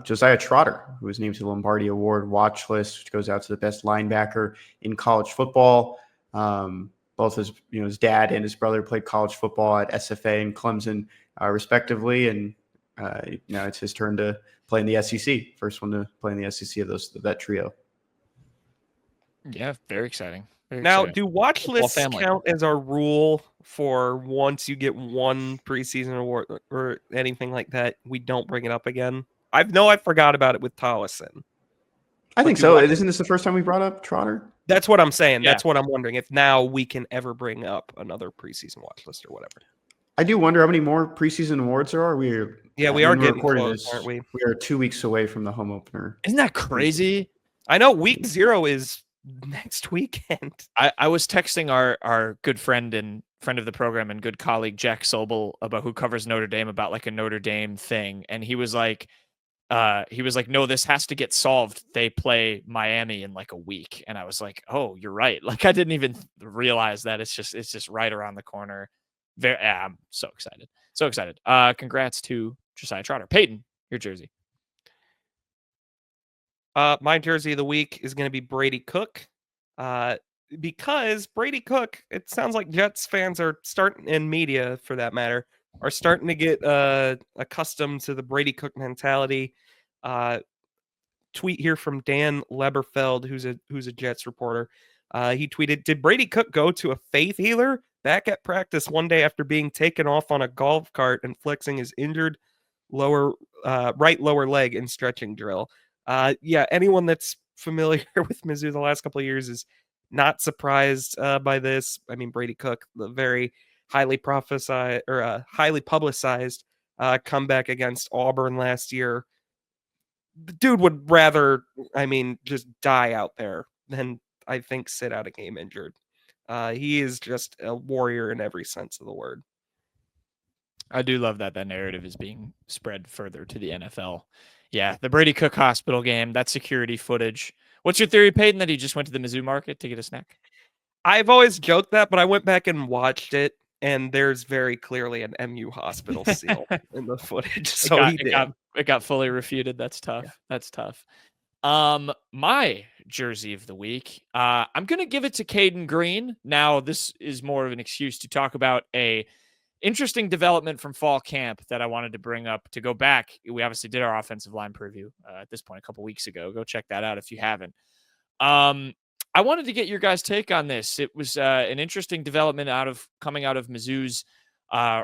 Josiah Trotter, who was named to the Lombardi Award watch list, which goes out to the best linebacker in college football. Both his dad and his brother played college football at SFA and Clemson, respectively, and now it's his turn to play in the SEC. First one to play in the SEC of that trio. Yeah, very exciting. Now, do watch lists count as our rule for once you get one preseason award or anything like that, we don't bring it up again? I forgot about it with Tollison. I think so. Isn't this the first time we brought up Trotter? That's what I'm saying. Yeah. That's what I'm wondering, if now we can ever bring up another preseason watch list or whatever. I do wonder how many more preseason awards there are. We are getting close, aren't we? We are 2 weeks away from the home opener. Isn't that crazy? I know week 0 is next weekend. I was texting our good friend and friend of the program and good colleague Jack Sobel about who covers Notre Dame about like a Notre Dame thing, and he was like, no, this has to get solved. They play Miami in like a week, and I was like, oh, you're right. Like I didn't even realize that it's just right around the corner. I'm so excited. Congrats to Josiah Trotter. Payton, your jersey. My Jersey of the Week is going to be Brady Cook. Because Brady Cook, it sounds like Jets fans are starting, and media for that matter, are starting to get accustomed to the Brady Cook mentality. Tweet here from Dan Leberfeld, who's a Jets reporter. He tweeted, "Did Brady Cook go to a faith healer back at practice one day after being taken off on a golf cart and flexing his injured right lower leg in stretching drill?" Anyone that's familiar with Mizzou the last couple of years is not surprised by this. I mean, Brady Cook, the very highly publicized comeback against Auburn last year. The dude would rather, just die out there than, I think, sit out a game injured. He is just a warrior in every sense of the word. I do love that narrative is being spread further to the NFL. Yeah, the Brady Cook hospital game, that security footage. What's your theory, Payton, that he just went to the Mizzou market to get a snack? I've always joked that, but I went back and watched it, and there's very clearly an MU hospital seal in the footage. So he did. It got fully refuted. That's tough. Yeah. That's tough. My jersey of the week, I'm gonna give it to Cayden Green. Now, this is more of an excuse to talk about a interesting development from fall camp that I wanted to bring up. To go back, we obviously did our offensive line preview at this point a couple weeks ago. Go check that out if you haven't. I wanted to get your guys' take on this. It was an interesting development coming out of Mizzou's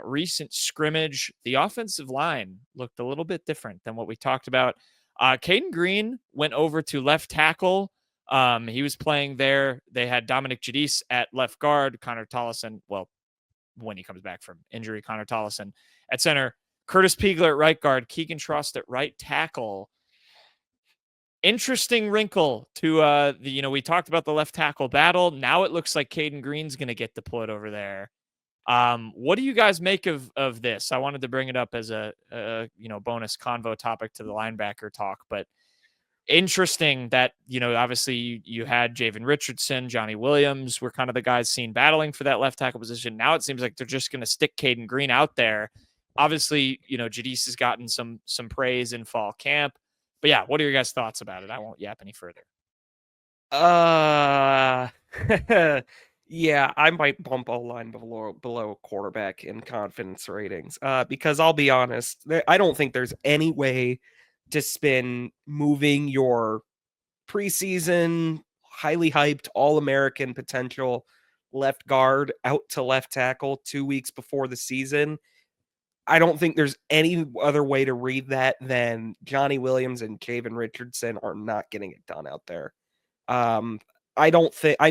recent scrimmage. The offensive line looked a little bit different than what we talked about. Cayden Green went over to left tackle. He was playing there. They had Dominic Giudice at left guard, Connor Tollison, well, when he comes back from injury, Connor Tollison at center, Curtis Piegler at right guard, Keegan Trust at right tackle. Interesting wrinkle to we talked about the left tackle battle. Now it looks like Cayden Green's going to get deployed over there. What do you guys make of this? I wanted to bring it up as a bonus convo topic to the linebacker talk, but interesting that, obviously you had Javen Richardson, Johnny Williams were kind of the guys seen battling for that left tackle position. Now it seems like they're just going to stick Cayden Green out there. Obviously, Giudice has gotten some praise in fall camp. But yeah, what are your guys' thoughts about it? I won't yap any further. Yeah, I might bump a line below quarterback in confidence ratings. Because I'll be honest, I don't think there's any way to spin moving your preseason, highly hyped, All-American potential left guard out to left tackle 2 weeks before the season. I don't think there's any other way to read that than Johnny Williams and Javen Richardson are not getting it done out there. I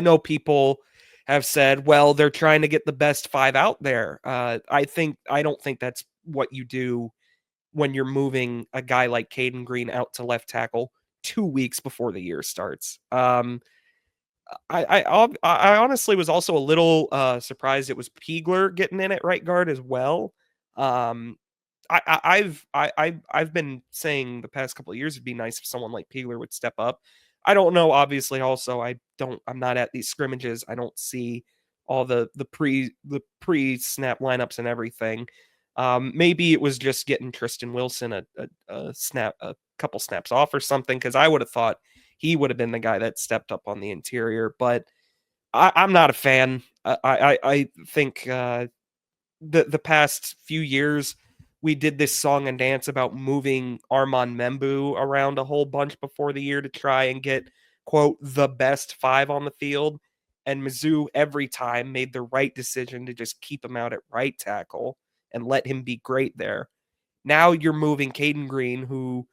know people have said, well, they're trying to get the best 5 out there. I don't think that's what you do when you're moving a guy like Cayden Green out to left tackle 2 weeks before the year starts. I honestly was also a little surprised it was Piegler getting in at right guard as well. I've been saying the past couple of years it'd be nice if someone like Piegler would step up. I don't know. Obviously, also I'm not at these scrimmages. I don't see all the pre snap lineups and everything. Maybe it was just getting Triston Wilson a couple snaps off or something, because I would have thought he would have been the guy that stepped up on the interior. But I'm not a fan. I think the past few years we did this song and dance about moving Armand Membu around a whole bunch before the year to try and get, quote, the best 5 on the field. And Mizzou every time made the right decision to just keep him out at right tackle and let him be great there. Now you're moving Cayden Green, who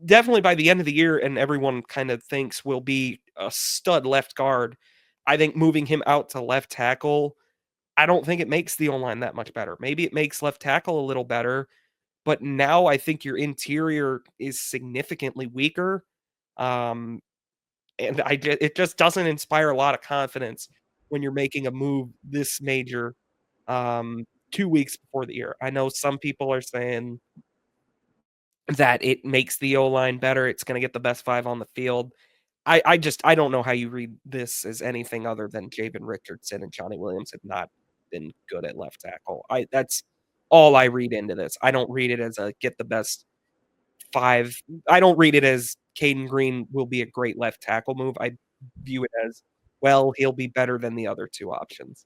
definitely by the end of the year, and everyone kind of thinks will be a stud left guard. I think moving him out to left tackle, I don't think it makes the O-line that much better. Maybe it makes left tackle a little better, but now I think your interior is significantly weaker. And it just doesn't inspire a lot of confidence when you're making a move this major 2 weeks before the year. I know some people are saying that it makes the O-line better. It's going to get the best 5 on the field. I don't know how you read this as anything other than Javen Richardson and Johnny Williams have not been good at left tackle. That's all I read into this. I don't read it as a get the best 5. I don't read it as Cayden Green will be a great left tackle move. I view it as, well, he'll be better than the other 2 options.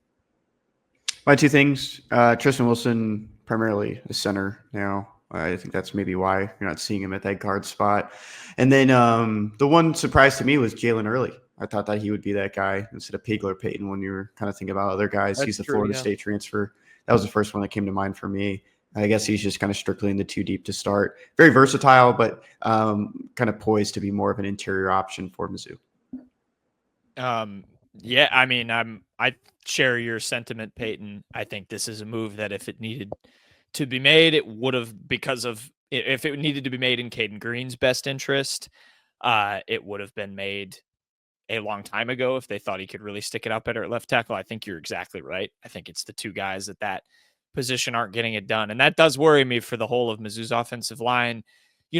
My 2 things, Triston Wilson, primarily a center now. I think that's maybe why you're not seeing him at that guard spot. And then the one surprise to me was Jalen Early. I thought that he would be that guy instead of Piegler Payton when you were kind of thinking about other guys. That's he's a true, Florida yeah. State transfer. That was the first one that came to mind for me. I guess he's just kind of strictly in the 2 deep to start. Very versatile, but kind of poised to be more of an interior option for Mizzou. Yeah, I mean, I share your sentiment, Payton. I think this is a move that if it needed to be made, it would have, if it needed to be made in Cayden Green's best interest, it would have been made a long time ago if they thought he could really stick it out better at left tackle. I think you're exactly right. I think it's the 2 guys that position aren't getting it done. And that does worry me for the whole of Mizzou's offensive line.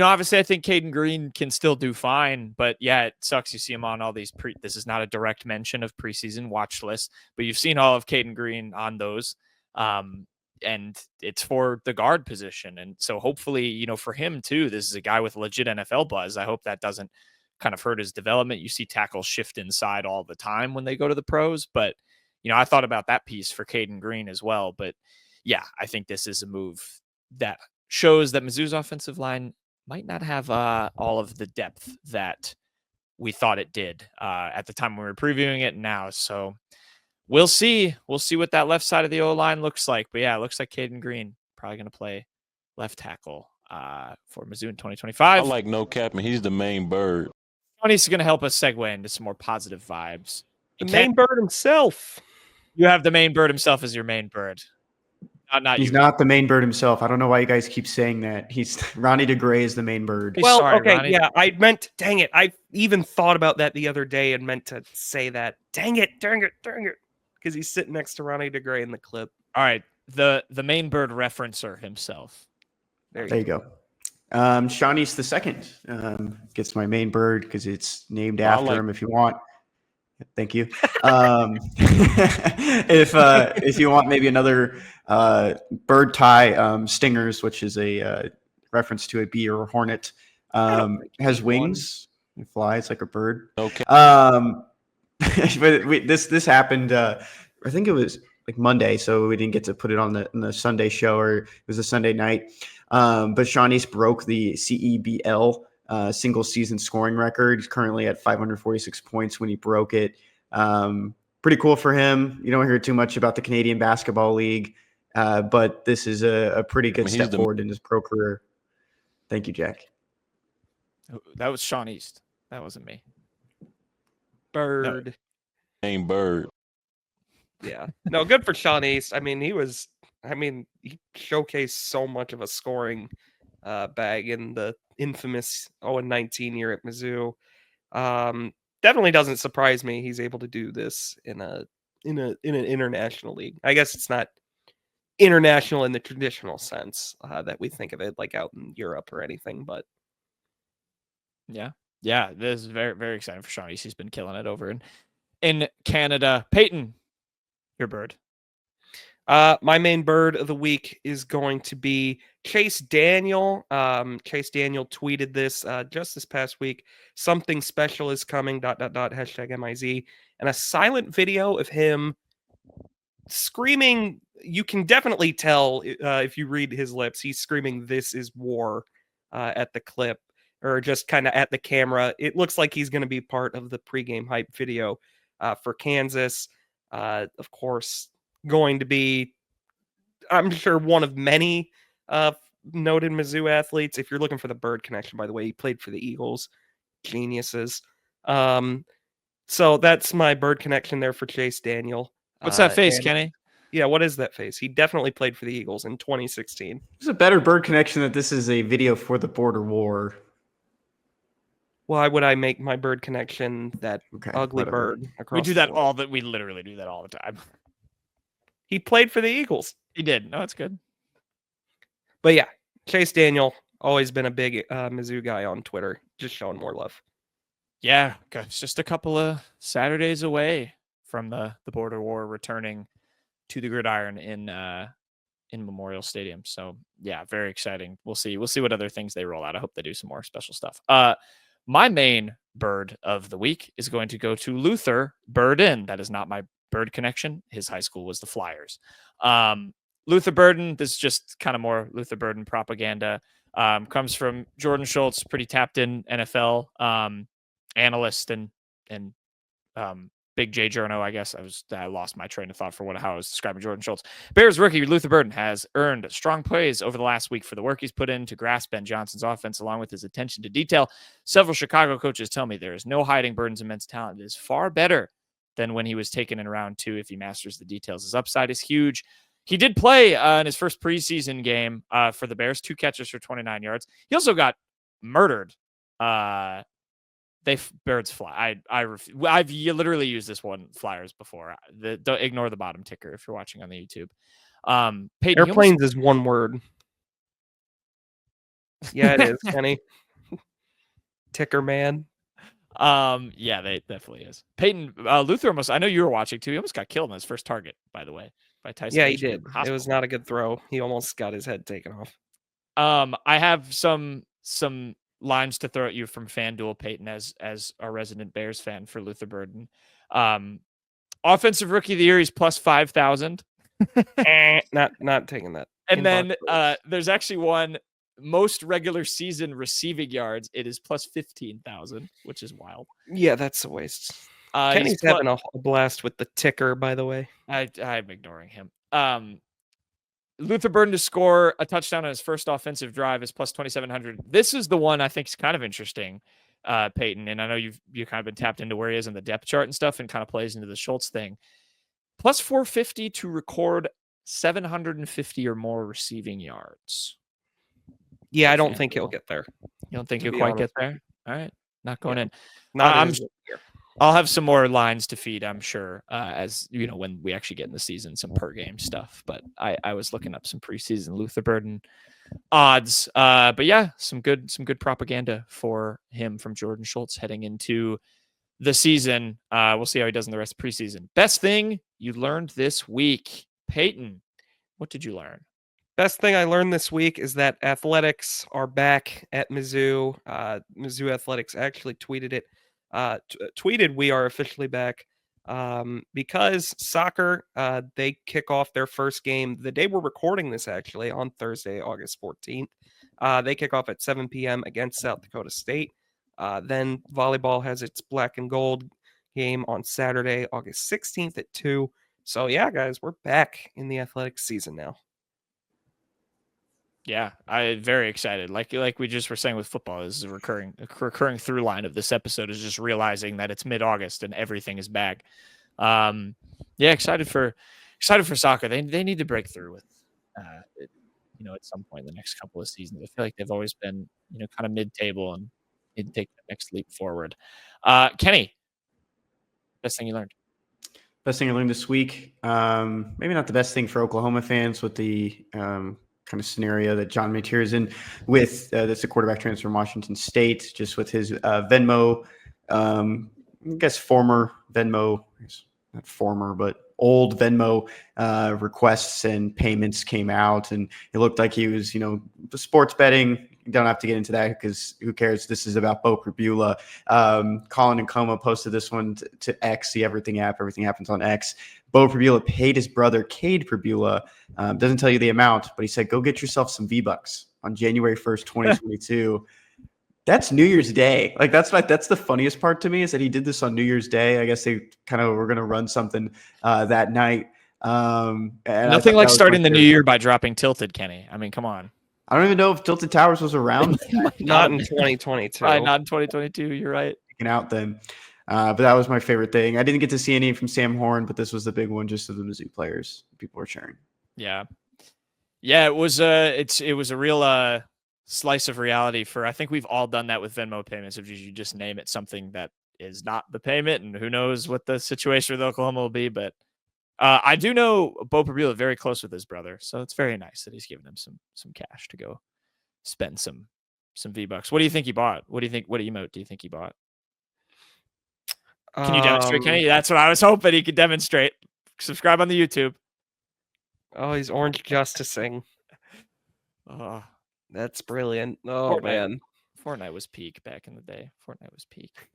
Obviously, I think Cayden Green can still do fine, but yeah, it sucks. You see him on all these this is not a direct mention of preseason watch lists, but you've seen all of Cayden Green on those. And it's for the guard position. And so hopefully, for him too, this is a guy with legit NFL buzz. I hope that doesn't kind of hurt his development. You see tackles shift inside all the time when they go to the pros, but I thought about that piece for Cayden Green as well. But yeah, I think this is a move that shows that Mizzou's offensive line might not have all of the depth that we thought it did at the time when we were previewing it now. So we'll see. We'll see what that left side of the O-line looks like. But yeah, it looks like Cayden Green probably going to play left tackle for Mizzou in 2025. I like no cap, and he's the main bird. Tony's going to help us segue into some more positive vibes. The main bird himself. You have the main bird himself as your main bird. Not He's you. not the main bird himself. I don't know why you guys keep saying that. Ronnie DeGray is the main bird. Well, Sorry, okay, Ronnie. yeah, I meant, dang it. I even thought about that the other day and meant to say that. Dang it. Because he's sitting next to Ronnie DeGray in the clip. All right. The main bird referencer himself. There you go. Sean East II gets my main bird because it's named after him if you want. Thank you. If you want maybe another bird tie, stingers, which is a reference to a bee or a hornet, has wings. It flies like a bird. Okay. But this happened. I think it was like Monday, so we didn't get to put it on the Sunday show, or it was a Sunday night. But Sean East broke the CEBL single season scoring record. He's currently at 546 points when he broke it. Pretty cool for him. You don't hear too much about the Canadian Basketball League, but this is a pretty good step forward in his pro career. Thank you, Jack. That was Sean East. That wasn't me. Bird. No. Main bird. Yeah. No, good for Sean East. I mean, he showcased so much of a scoring bag in the infamous 0-19 year at Mizzou. Definitely doesn't surprise me he's able to do this in an international league. I guess it's not international in the traditional sense that we think of it, like out in Europe or anything, but yeah, this is very, very exciting for Sean East. He's been killing it over in Canada. Payton, your bird. My main bird of the week is going to be Chase Daniel. Chase Daniel tweeted this just this past week. Something special is coming, .. #MIZ. And a silent video of him screaming. You can definitely tell if you read his lips. He's screaming, "This is war," at the clip, or just kind of at the camera. It looks like he's going to be part of the pregame hype video for Kansas. Of course, going to be, I'm sure, one of many noted Mizzou athletes. If you're looking for the bird connection, by the way, he played for the Eagles. Geniuses. So that's my bird connection there for Chase Daniel. What's that face, Kenny? Yeah, what is that face? He definitely played for the Eagles in 2016. There's a better bird connection that this is a video for the border war. Why would I make my bird connection that ugly bird? We do that we literally do that all the time. He played for the Eagles. He did. No, it's good. But yeah, Chase Daniel, always been a big Mizzou guy on Twitter, just showing more love. Yeah, it's just a couple of Saturdays away from the border war returning to the gridiron in Memorial Stadium. So yeah, very exciting. We'll see what other things they roll out. I hope they do some more special stuff. My main bird of the week is going to go to Luther Burden. That is not my bird connection. His high school was the Flyers. Luther Burden, this is just kind of more Luther Burden propaganda. Comes from Jordan Schultz, pretty tapped in NFL analyst and Big J Journo, I guess. I lost my train of thought for how I was describing Jordan Schultz. Bears rookie Luther Burden has earned strong praise over the last week for the work he's put in to grasp Ben Johnson's offense, along with his attention to detail. Several Chicago coaches tell me there is no hiding Burden's immense talent. It is far better than when he was taken in round 2 if he masters the details. His upside is huge. He did play in his first preseason game for the Bears, 2 catches for 29 yards. He also got murdered. Birds fly. I've literally used this one Flyers before. Don't ignore the bottom ticker if you're watching on the YouTube. Payton, Airplanes is one word. Yeah, it is, Kenny. Ticker man. Yeah, they definitely is. Payton, Luther almost, I know you were watching too. He almost got killed on his first target, by the way, by Tyson. Yeah, he Bagent did. in the It hospital. was not a good throw. He almost got his head taken off. I have some lines to throw at you from FanDuel, Payton, as our resident Bears fan for Luther Burden. Offensive Rookie of the Year, he's plus 5,000. Not taking that. And then there's actually one most regular season receiving yards. It is plus 15,000, which is wild. Yeah, that's a waste. He's Kenny's having a blast with the ticker, by the way. I'm ignoring him. Luther Burden to score a touchdown on his first offensive drive is plus 2,700. This is the one I think is kind of interesting, Payton. And I know you've kind of been tapped into where he is in the depth chart and stuff, and kind of plays into the Schultz thing. Plus 450 to record 750 or more receiving yards. Yeah, I don't think he'll get there. You don't think he'll quite get there? All right, not going in. Not I'll have some more lines to feed, I'm sure, as you know, when we actually get in the season, some per game stuff. But I was looking up some preseason Luther Burden odds. But yeah, some good propaganda for him from Jordan Schultz heading into the season. We'll see how he does in the rest of preseason. Best thing you learned this week, Payton. What did you learn? Best thing I learned this week is that athletics are back at Mizzou. Mizzou Athletics actually tweeted it. Tweeted we are officially back because soccer, they kick off their first game the day we're recording this, actually on Thursday, August 14th. They kick off at 7 p.m. against South Dakota State. Then volleyball has its black and gold game on Saturday, August 16th at 2. So yeah, guys, we're back in the athletics season now. Yeah, I'm very excited. Like we just were saying with football, this is a recurring through line of this episode is just realizing that it's mid-August and everything is back. Yeah, excited for soccer. They need to break through with at some point in the next couple of seasons. I feel like they've always been kind of mid-table and need to take the next leap forward. Kenny, best thing you learned? Best thing I learned this week, maybe not the best thing for Oklahoma fans with the kind of scenario that John Mateer is in with that's a quarterback transfer from Washington State, just with his Venmo, I guess former Venmo, not former, but old Venmo requests and payments came out, and it looked like he was, sports betting. Don't have to get into that because who cares? This is about Bo Pribula. Colin and Coma posted this one to X, the Everything app. Everything happens on X. Bo Pribula paid his brother, Cayden Green. Doesn't tell you the amount, but he said, go get yourself some V-Bucks on January 1st, 2022. That's New Year's Day. Like, that's the funniest part to me is that he did this on New Year's Day. I guess they kind of were going to run something that night. Nothing like starting the new year by dropping Tilted, Kenny. I mean, come on. I don't even know if Tilted Towers was around. Not in 2022. Probably not in 2022. You're right. Out then. But that was my favorite thing. I didn't get to see any from Sam Horn, but this was the big one just of the Mizzou players. People were cheering. Yeah. Yeah, it was a real slice of reality for, I think we've all done that with Venmo payments. If you just name it something that is not the payment, and who knows what the situation with Oklahoma will be. But I do know Bo Pribula very close with his brother, so it's very nice that he's giving him some cash to go spend some V-Bucks. What do you think he bought? What emote do you think he bought? Can you demonstrate, Kenny? That's what I was hoping he could demonstrate. Subscribe on the YouTube. Oh, he's orange justicing. Oh, that's brilliant. Oh, Fortnite. Man. Fortnite was peak back in the day. Fortnite was peak.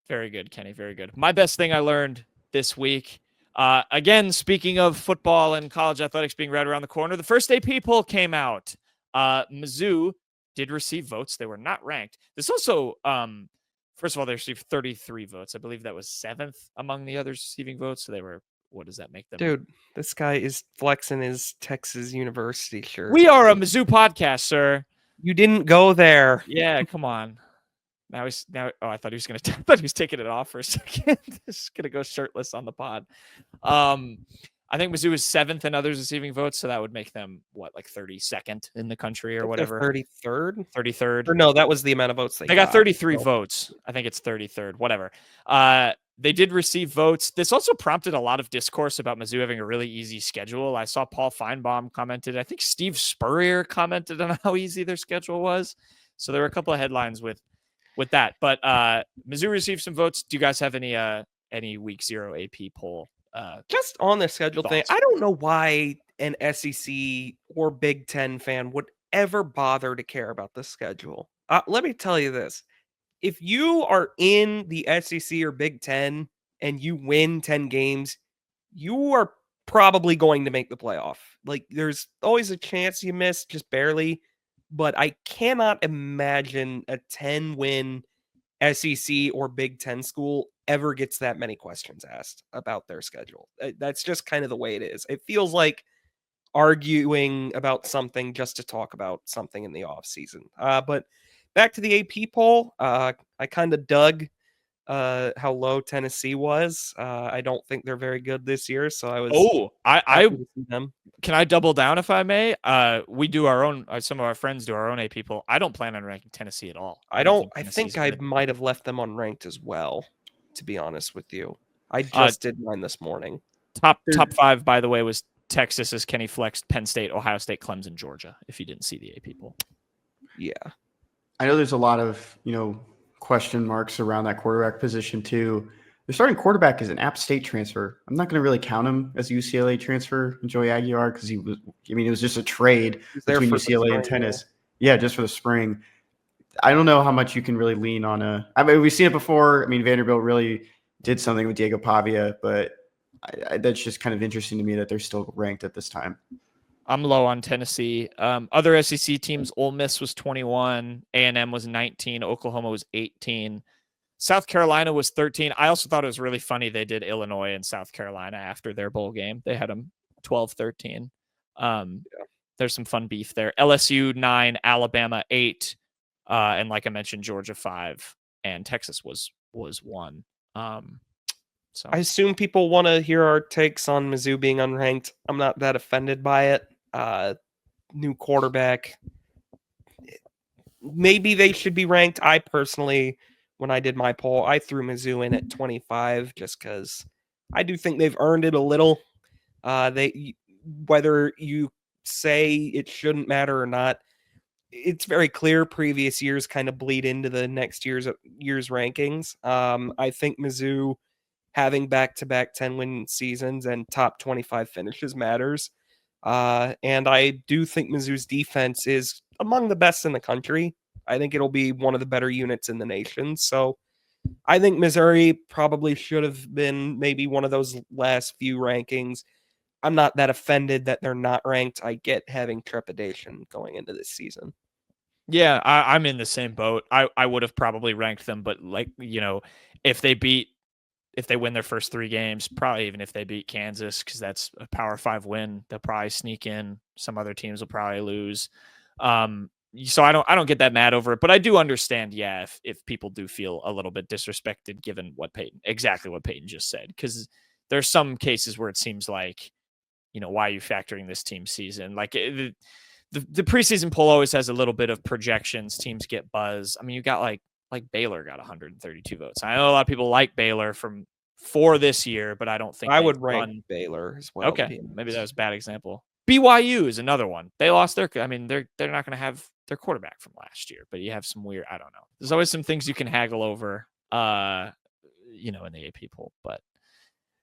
Very good, Kenny. Very good. My best thing I learned this week, again, speaking of football and college athletics being right around the corner, the first AP poll came out. Mizzou did receive votes. They were not ranked. This also, first of all, they received 33 votes. I believe that was 7th among the others receiving votes. So they were, what does that make them? Dude, this guy is flexing his Texas University shirt. We are a Mizzou podcast, sir. You didn't go there. Yeah, come on. I thought he was taking it off for a second. Just gonna go shirtless on the pod. I think Mizzou is 7th in others receiving votes, so that would make them what, like 32nd in the country or whatever. 33rd? 33rd. Or no, that was the amount of votes they got 33 votes. I think it's 33rd. Whatever. They did receive votes. This also prompted a lot of discourse about Mizzou having a really easy schedule. I saw Paul Feinbaum commented. I think Steve Spurrier commented on how easy their schedule was. So there were a couple of headlines with that. But Mizzou received some votes. Do you guys have any week 0 AP poll? Just on the schedule thing, thoughts? I don't know why an SEC or Big Ten fan would ever bother to care about the schedule. Let me tell you this. If you are in the SEC or Big Ten and you win 10 games, you are probably going to make the playoff. Like, there's always a chance you miss, just barely. But I cannot imagine a 10-win SEC or Big Ten school ever gets that many questions asked about their schedule. That's just kind of the way it is. It feels like arguing about something just to talk about something in the off season. But back to the AP poll, I kind of dug how low Tennessee was. I don't think they're very good this year, so I was happy to see them. Can I double down if I may? We do our own. Some of our friends do our own AP poll. I don't plan on ranking Tennessee at all. I think I might have left them unranked as well, to be honest with you. I just did mine this morning. Top 5, by the way, was Texas as Kenny flexed, Penn State, Ohio State, Clemson, Georgia. If you didn't see the AP poll, yeah, I know there's a lot of question marks around that quarterback position too. The starting quarterback is an App State transfer. I'm not going to really count him as a UCLA transfer, Joey Aguilar, because it was just a trade between UCLA and tennis. Yeah, just for the spring. I don't know how much you can really lean on we've seen it before. Vanderbilt really did something with Diego Pavia, but that's just kind of interesting to me that they're still ranked at this time. I'm low on Tennessee. Other SEC teams, Ole Miss was 21, A&M was 19, Oklahoma was 18. South Carolina was 13. I also thought it was really funny they did Illinois and South Carolina after their bowl game. They had them 12-13. There's some fun beef there. LSU 9, Alabama 8, and like I mentioned, Georgia 5, and Texas was 1. So I assume people want to hear our takes on Mizzou being unranked. I'm not that offended by it. New quarterback. Maybe they should be ranked. I personally, when I did my poll, I threw Mizzou in at 25 just because I do think they've earned it a little. Whether you say it shouldn't matter or not, it's very clear previous years kind of bleed into the next year's rankings. I think Mizzou having back-to-back 10-win seasons and top 25 finishes matters. And I do think Mizzou's defense is among the best in the country. I think it'll be one of the better units in the nation. So I think Missouri probably should have been maybe one of those last few rankings. I'm not that offended that they're not ranked. I get having trepidation going into this season. Yeah, I'm in the same boat. I would have probably ranked them, but if they win their first 3 games, probably even if they beat Kansas, because that's a Power 5 win, they'll probably sneak in. Some other teams will probably lose. So I don't get that mad over it, but I do understand, if people do feel a little bit disrespected given exactly what Payton just said, because there's some cases where it seems like, why are you factoring this team's season? Like the preseason poll always has a little bit of projections. Teams get buzz. You got like Baylor got 132 votes. I know a lot of people like Baylor for this year, but I don't think I would rank Baylor as well. Okay, maybe that was a bad example. BYU is another one. They lost their. They're not going to have their quarterback from last year, but you have some weird. I don't know. There's always some things you can haggle over, in the AP poll. But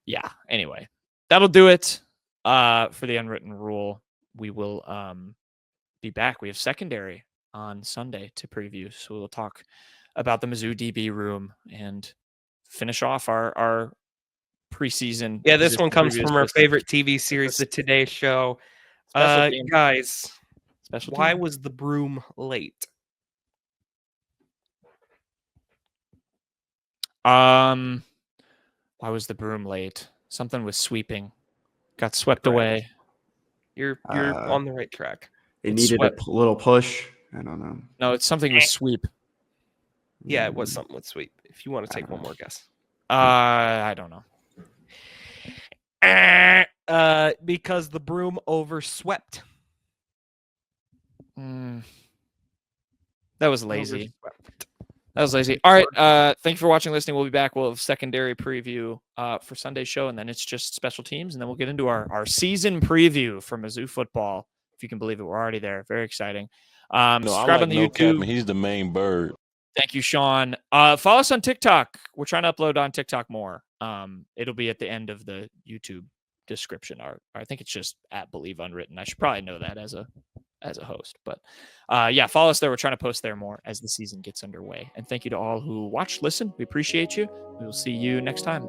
yeah. Anyway, that'll do it for the unwritten rule. We will be back. We have secondary on Sunday to preview, so we'll talk about the Mizzou DB room and finish off our preseason. Yeah, this one comes from our favorite TV series, The Today Show. Guys, why was the broom late? Why was the broom late? Something was sweeping. Got swept away. You're on the right track. It needed a little push. I don't know. No, it's something with sweep. Yeah, it was something with sweep. If you want to take one more guess. I don't know. Because the broom overswept. That was lazy. That was lazy. All right. Thank you for watching, listening. We'll be back. We'll have secondary preview for Sunday's show, and then it's just special teams, and then we'll get into our season preview for Mizzou football. If you can believe it, we're already there. Very exciting. No, Subscribe I like on the no YouTube. Captain. He's the main bird. Thank you, Sean. Follow us on TikTok. We're trying to upload on TikTok more. It'll be at the end of the YouTube description. Or I think it's just at Believe Unwritten. I should probably know that as a host. But yeah, follow us there. We're trying to post there more as the season gets underway. And thank you to all who watched, listen. We appreciate you. We will see you next time.